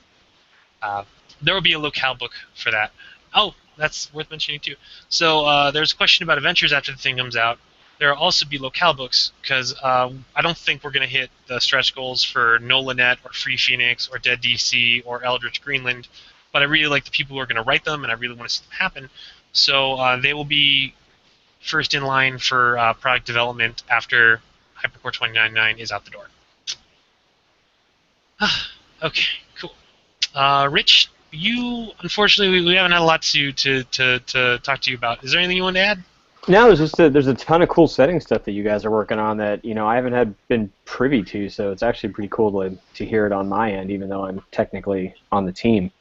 Uh, there will be a locale book for that. Oh, that's worth mentioning too. So there's a question about adventures after the thing comes out. There will also be locale books because I don't think we're going to hit the stretch goals for Nolanet or Free Phoenix or Dead DC or Eldritch Greenland, but I really like the people who are going to write them, and I really want to see them happen. So they will be first in line for product development after Hypercore 2099 is out the door. Okay, cool. Rich, you unfortunately we haven't had a lot to talk to you about. Is there anything you want to add? No, it's just there's a ton of cool setting stuff that you guys are working on that I haven't been privy to, so it's actually pretty cool to hear it on my end, even though I'm technically on the team.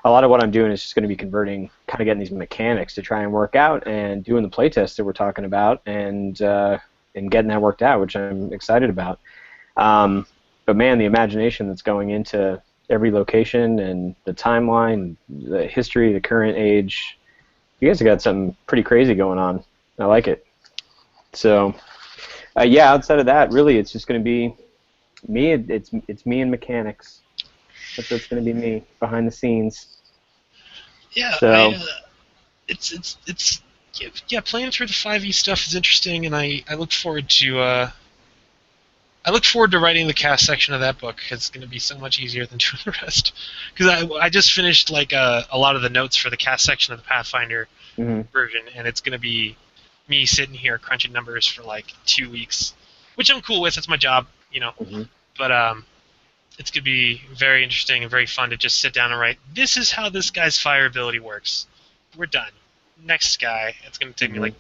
A lot of what I'm doing is just going to be converting, kind of getting these mechanics to try and work out, and doing the playtest that we're talking about, and getting that worked out, which I'm excited about. But man, the imagination that's going into every location and the timeline, the history, the current age, you guys have got something pretty crazy going on. I like it. So, yeah, outside of that, really, it's just going to be me. It's me and mechanics. That's what's going to be me behind the scenes. Yeah, so, it's yeah. Playing through the 5e stuff is interesting, and I look forward to writing the cast section of that book. It's going to be so much easier than doing the rest. Because I just finished like a lot of the notes for the cast section of the Pathfinder version, and it's going to be me sitting here crunching numbers for like 2 weeks, which I'm cool with. It's my job, But it's going to be very interesting and very fun to just sit down and write, this is how this guy's fire ability works. We're done. Next guy. It's going to take me like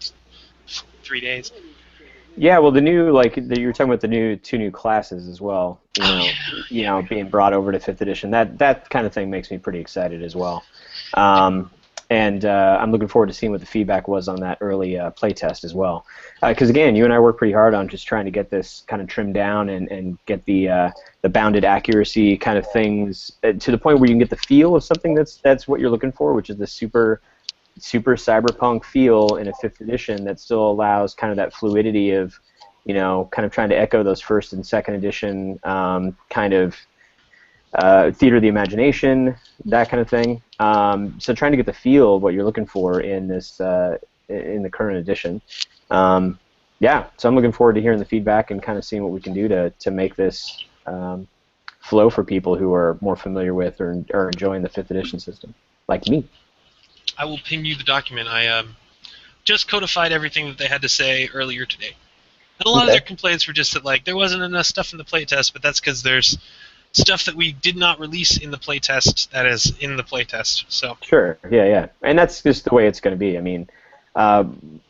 3 days. Yeah, well, the new you were talking about the two new classes as well. Being brought over to 5th edition. That kind of thing makes me pretty excited as well. And I'm looking forward to seeing what the feedback was on that early playtest as well. Because again, you and I work pretty hard on just trying to get this kind of trimmed down and get the bounded accuracy kind of things to the point where you can get the feel of something that's what you're looking for, which is the super cyberpunk feel in a 5th edition that still allows kind of that fluidity of, kind of trying to echo those 1st and 2nd edition kind of theater of the imagination, that kind of thing. So trying to get the feel of what you're looking for in this in the current edition. Yeah, so I'm looking forward to hearing the feedback and kind of seeing what we can do to make this flow for people who are more familiar with or are enjoying the 5th edition system, like me. I will ping you the document. I just codified everything that they had to say earlier today. And a lot of their complaints were just that like there wasn't enough stuff in the playtest, but that's because there's stuff that we did not release in the playtest that is in the playtest. So sure, yeah, and that's just the way it's going to be. I mean,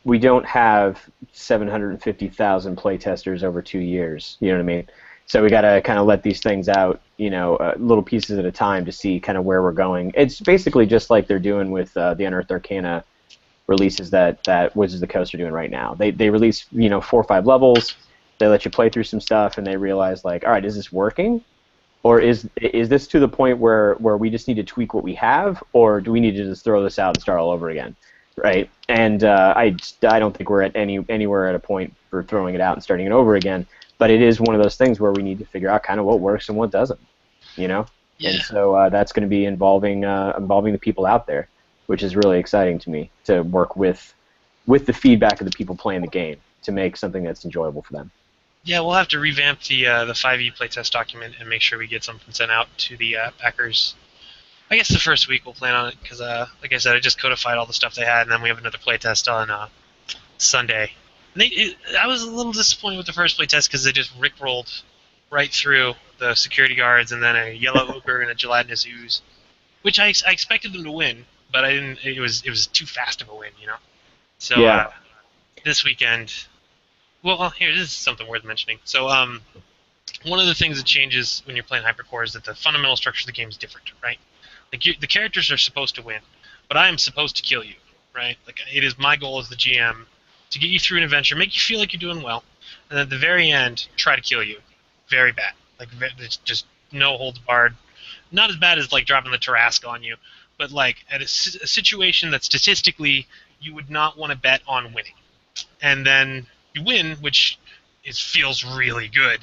we don't have 750,000 playtesters over 2 years. You know what I mean? So we got to kind of let these things out, little pieces at a time to see kind of where we're going. It's basically just like they're doing with the Unearthed Arcana releases that Wizards of the Coast are doing right now. They release 4 or 5 levels. They let you play through some stuff, and they realize like, all right, is this working? Or is this to the point where we just need to tweak what we have, or do we need to just throw this out and start all over again, right? And I don't think we're at anywhere at a point for throwing it out and starting it over again. But it is one of those things where we need to figure out kind of what works and what doesn't, Yeah. And so that's going to be involving the people out there, which is really exciting to me to work with the feedback of the people playing the game to make something that's enjoyable for them. Yeah, we'll have to revamp the 5e playtest document and make sure we get something sent out to the backers. I guess the first week we'll plan on it because, like I said, I just codified all the stuff they had, and then we have another playtest on Sunday. And I was a little disappointed with the first playtest because they just rickrolled right through the security guards and then a yellow ogre and a gelatinous ooze, which I expected them to win, but I didn't. It was too fast of a win, So yeah. This weekend. Well, here, this is something worth mentioning. So, one of the things that changes when you're playing Hypercorps is that the fundamental structure of the game is different, right? Like, the characters are supposed to win, but I am supposed to kill you, right? Like, it is my goal as the GM to get you through an adventure, make you feel like you're doing well, and at the very end, try to kill you. Very bad. Like, it's just no holds barred. Not as bad as, like, dropping the Tarrasque on you, but like at a situation that statistically you would not want to bet on winning, and then you win, which feels really good.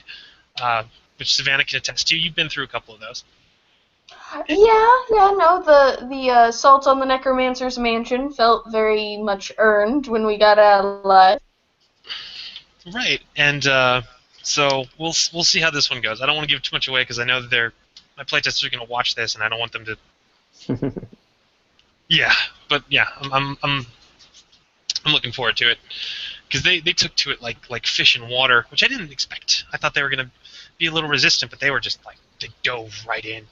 Which Savannah can attest to. You've been through a couple of those. Yeah, no, the assault on the Necromancer's mansion felt very much earned when we got out alive. Right, and so we'll see how this one goes. I don't want to give too much away because I know that my playtesters are going to watch this, and I don't want them to. Yeah, but yeah, I'm looking forward to it because they took to it like fish in water, which I didn't expect. I thought they were going to be a little resistant, but they were just like they dove right in,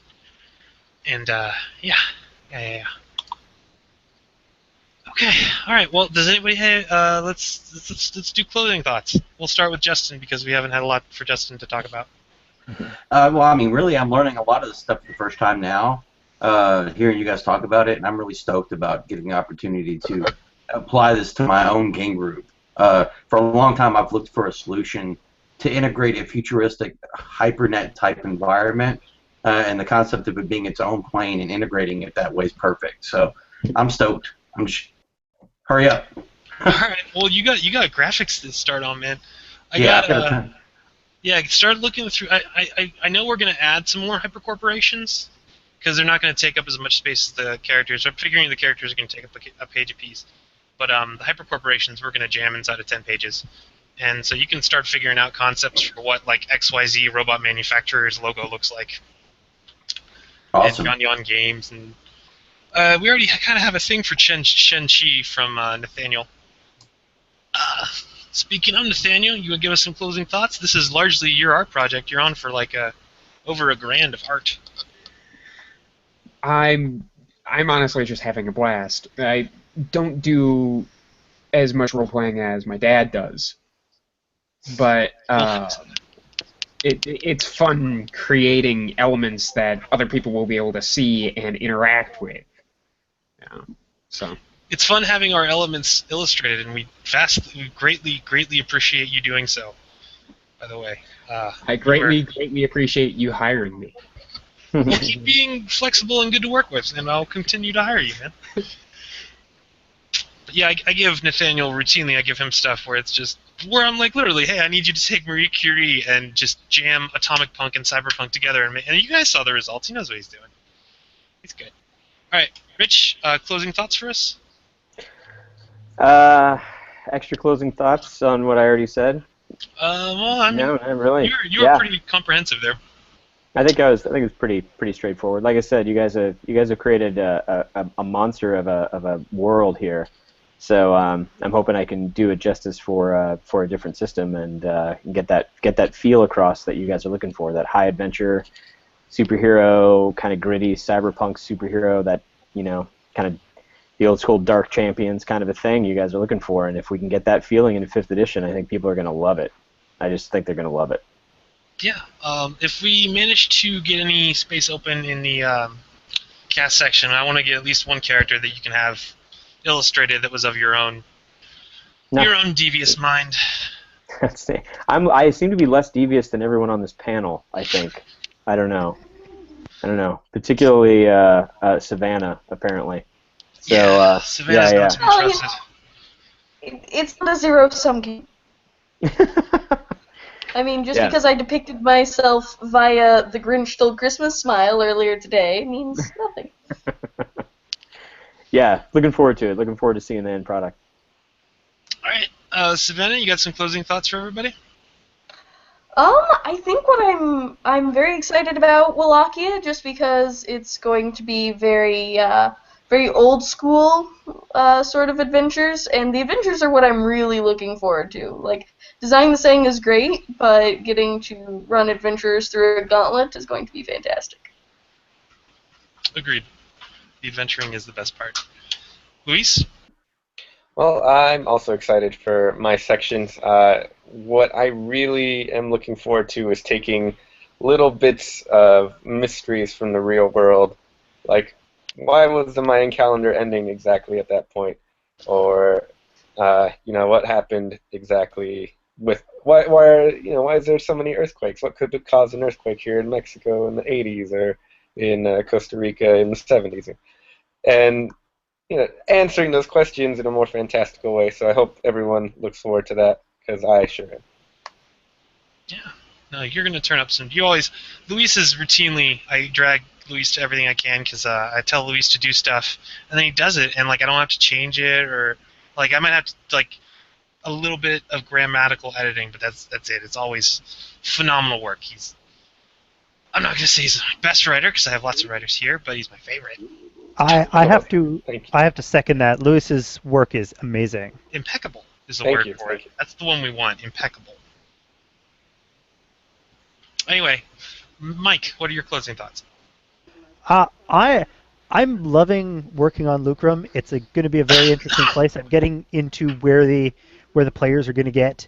and yeah. Okay, all right. Well, does anybody have? Let's do closing thoughts. We'll start with Justin because we haven't had a lot for Justin to talk about. Well, I mean, really, I'm learning a lot of this stuff for the first time now, hearing you guys talk about it, and I'm really stoked about getting the opportunity to apply this to my own game group. For a long time, I've looked for a solution to integrate a futuristic HyperNet type environment, and the concept of it being its own plane and integrating it that way is perfect. So I'm stoked. Hurry up. All right. Well, you got graphics to start on, man. Yeah, start looking through. I know we're gonna add some more hypercorporations because they're not gonna take up as much space as the characters. I'm figuring the characters are gonna take up a page apiece, but the hypercorporations we're gonna jam inside of 10 pages, and so you can start figuring out concepts for what like XYZ robot manufacturer's logo looks like. Awesome. And Yon Games and. We already kind of have a thing for Shen-Chi from Nathaniel. Speaking of Nathaniel, you would give us some closing thoughts? This is largely your art project. You're on for like over $1,000 of art. I'm honestly just having a blast. I don't do as much role playing as my dad does, but it's fun creating elements that other people will be able to see and interact with. Yeah, so it's fun having our elements illustrated, and we greatly appreciate you doing so. By the way, I greatly appreciate you hiring me. We'll keep being flexible and good to work with, and I'll continue to hire you, man. But yeah, I give Nathaniel routinely. I give him stuff where it's just where I'm like literally, hey, I need you to take Marie Curie and just jam atomic punk and cyberpunk together, and you guys saw the results. He knows what he's doing. He's good. All right, Rich, closing thoughts for us? Extra closing thoughts on what I already said? Well, I mean, no, not really. You were pretty comprehensive there. I think it was pretty straightforward. Like I said, you guys have created a monster of a world here. So I'm hoping I can do it justice for a different system and get that feel across that you guys are looking for. That high adventure superhero, kind of gritty cyberpunk superhero, that, kind of the old school Dark Champions kind of a thing you guys are looking for. And if we can get that feeling in 5th edition, I think people are going to love it. I just think they're going to love it. Yeah. If we manage to get any space open in the cast section, I want to get at least one character that you can have illustrated that was of your own devious mind. I seem to be less devious than everyone on this panel, I think. I don't know. Particularly Savannah, apparently. So, Savannah's not to be trusted. It's not a zero-sum game. I mean, just because I depicted myself via the Grinch Stole Christmas smile earlier today means nothing. Yeah, looking forward to it. Looking forward to seeing the end product. All right, Savannah, you got some closing thoughts for everybody? I think what I'm very excited about Wallachia, just because it's going to be very old school sort of adventures, and the adventures are what I'm really looking forward to. Like, Design the Saying is great, but getting to run adventures through a gauntlet is going to be fantastic. Agreed. The adventuring is the best part. Luis? Well, I'm also excited for my sections. What I really am looking forward to is taking little bits of mysteries from the real world, like why was the Mayan calendar ending exactly at that point, or what happened exactly with why is there so many earthquakes? What could cause an earthquake here in Mexico in the 80s or in Costa Rica in the 70s? and answering those questions in a more fantastical way. So I hope everyone looks forward to that, because I sure am. Yeah. No, you're going to turn up soon. Luis is routinely, I drag Luis to everything I can because I tell Luis to do stuff, and then he does it, and I don't have to change it, or I might have to a little bit of grammatical editing, but that's it. It's always phenomenal work. I'm not going to say he's my best writer because I have lots of writers here, but he's my favorite. I have to Thank you. I have to second that. Lewis's work is amazing. Impeccable is the Thank word you, for thank it. you. That's the one we want. Impeccable. Anyway, Mike, what are your closing thoughts? I'm loving working on Lucrum. It's going to be a very interesting place. I'm getting into where the players are going to get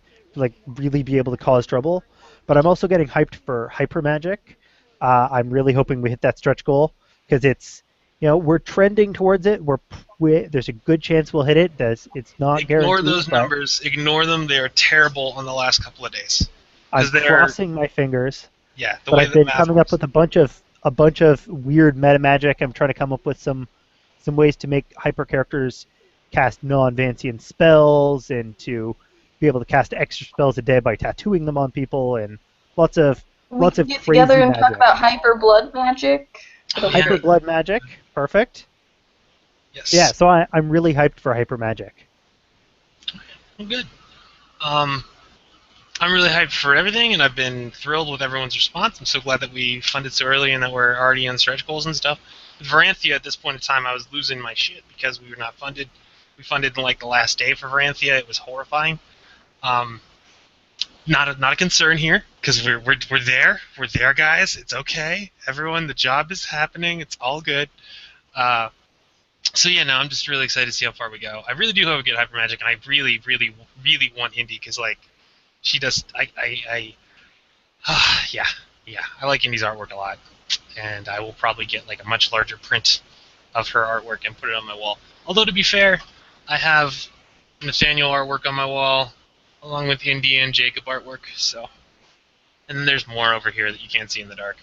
really be able to cause trouble, but I'm also getting hyped for Hyper Magic. I'm really hoping we hit that stretch goal because it's we're trending towards it. There's a good chance we'll hit it. It's not Ignore guaranteed, those but numbers. Ignore them. They are terrible on the last couple of days. I'm crossing my fingers. Yeah, the But way I've the been math coming up works. with a bunch of weird meta magic. I'm trying to come up with some ways to make hyper characters cast non-Vancian spells and to be able to cast extra spells a day by tattooing them on people and lots of We can get crazy together and magic. talk about hyper blood magic. It'll be Hyper great. blood magic, perfect. Yes. Yeah, so I'm really hyped for hyper magic. Well, good. I'm really hyped for everything, and I've been thrilled with everyone's response. I'm so glad that we funded so early and that we're already on stretch goals and stuff. With Varanthia, at this point in time, I was losing my shit because we were not funded. We funded in the last day for Varanthia. It was horrifying. Not a concern here because we're there. We're there, guys. It's okay. Everyone, the job is happening. It's all good. So yeah, no, I'm just really excited to see how far we go. I really do hope we get Hyper Magic, and I really, really, really want Indy because she does. Yeah. I like Indy's artwork a lot, and I will probably get a much larger print of her artwork and put it on my wall. Although to be fair, I have Nathaniel artwork on my wall, along with Indy and Jacob artwork. So, and then there's more over here that you can't see in the dark.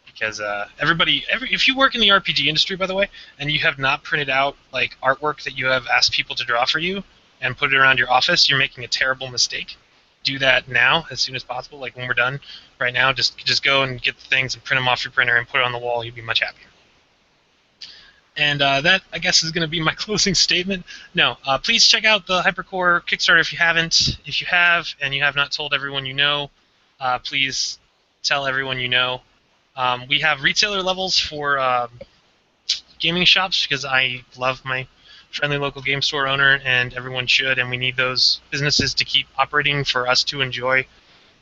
Because if you work in the RPG industry, by the way, and you have not printed out artwork that you have asked people to draw for you and put it around your office, you're making a terrible mistake. Do that now, as soon as possible. When we're done, right now, just go and get the things and print them off your printer and put it on the wall. You'll be much happier. And that, I guess, is going to be my closing statement. No, please check out the Hypercorps Kickstarter if you haven't. If you have, and you have not told everyone you know, please tell everyone you know. We have retailer levels for gaming shops because I love my friendly local game store owner, and everyone should, and we need those businesses to keep operating for us to enjoy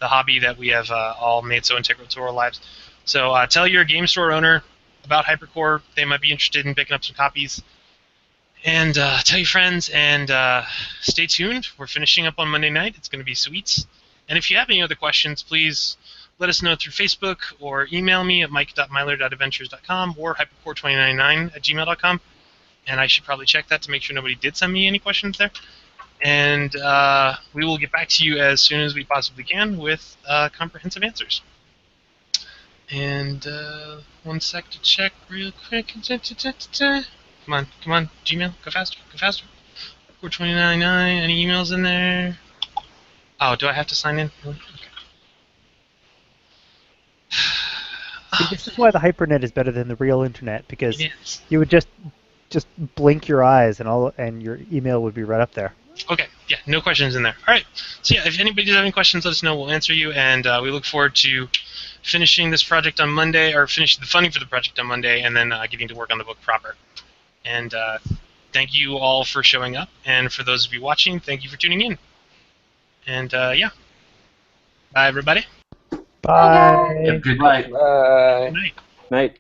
the hobby that we have all made so integral to our lives. So tell your game store owner about Hypercorps. They might be interested in picking up some copies. And tell your friends, and stay tuned. We're finishing up on Monday night. It's going to be sweets. And if you have any other questions, please let us know through Facebook or email me at mike.myler.adventures.com or hypercore2099@gmail.com. And I should probably check that to make sure nobody did send me any questions there. And we will get back to you as soon as we possibly can with comprehensive answers. And 1 sec to check real quick. Come on, Gmail, go faster. Hypercore2099, any emails in there? Oh, do I have to sign in? Okay. See, this is why the hypernet is better than the real internet because Yes. you would just blink your eyes and your email would be right up there. Okay, yeah, no questions in there. All right, so yeah, if anybody does have any questions, let us know. We'll answer you, and we look forward to finishing this project on Monday, or finishing the funding for the project on Monday, and then getting to work on the book proper. And thank you all for showing up, and for those of you watching, thank you for tuning in. And yeah, bye everybody. Bye. Yep, good night. Bye. Good night. Night.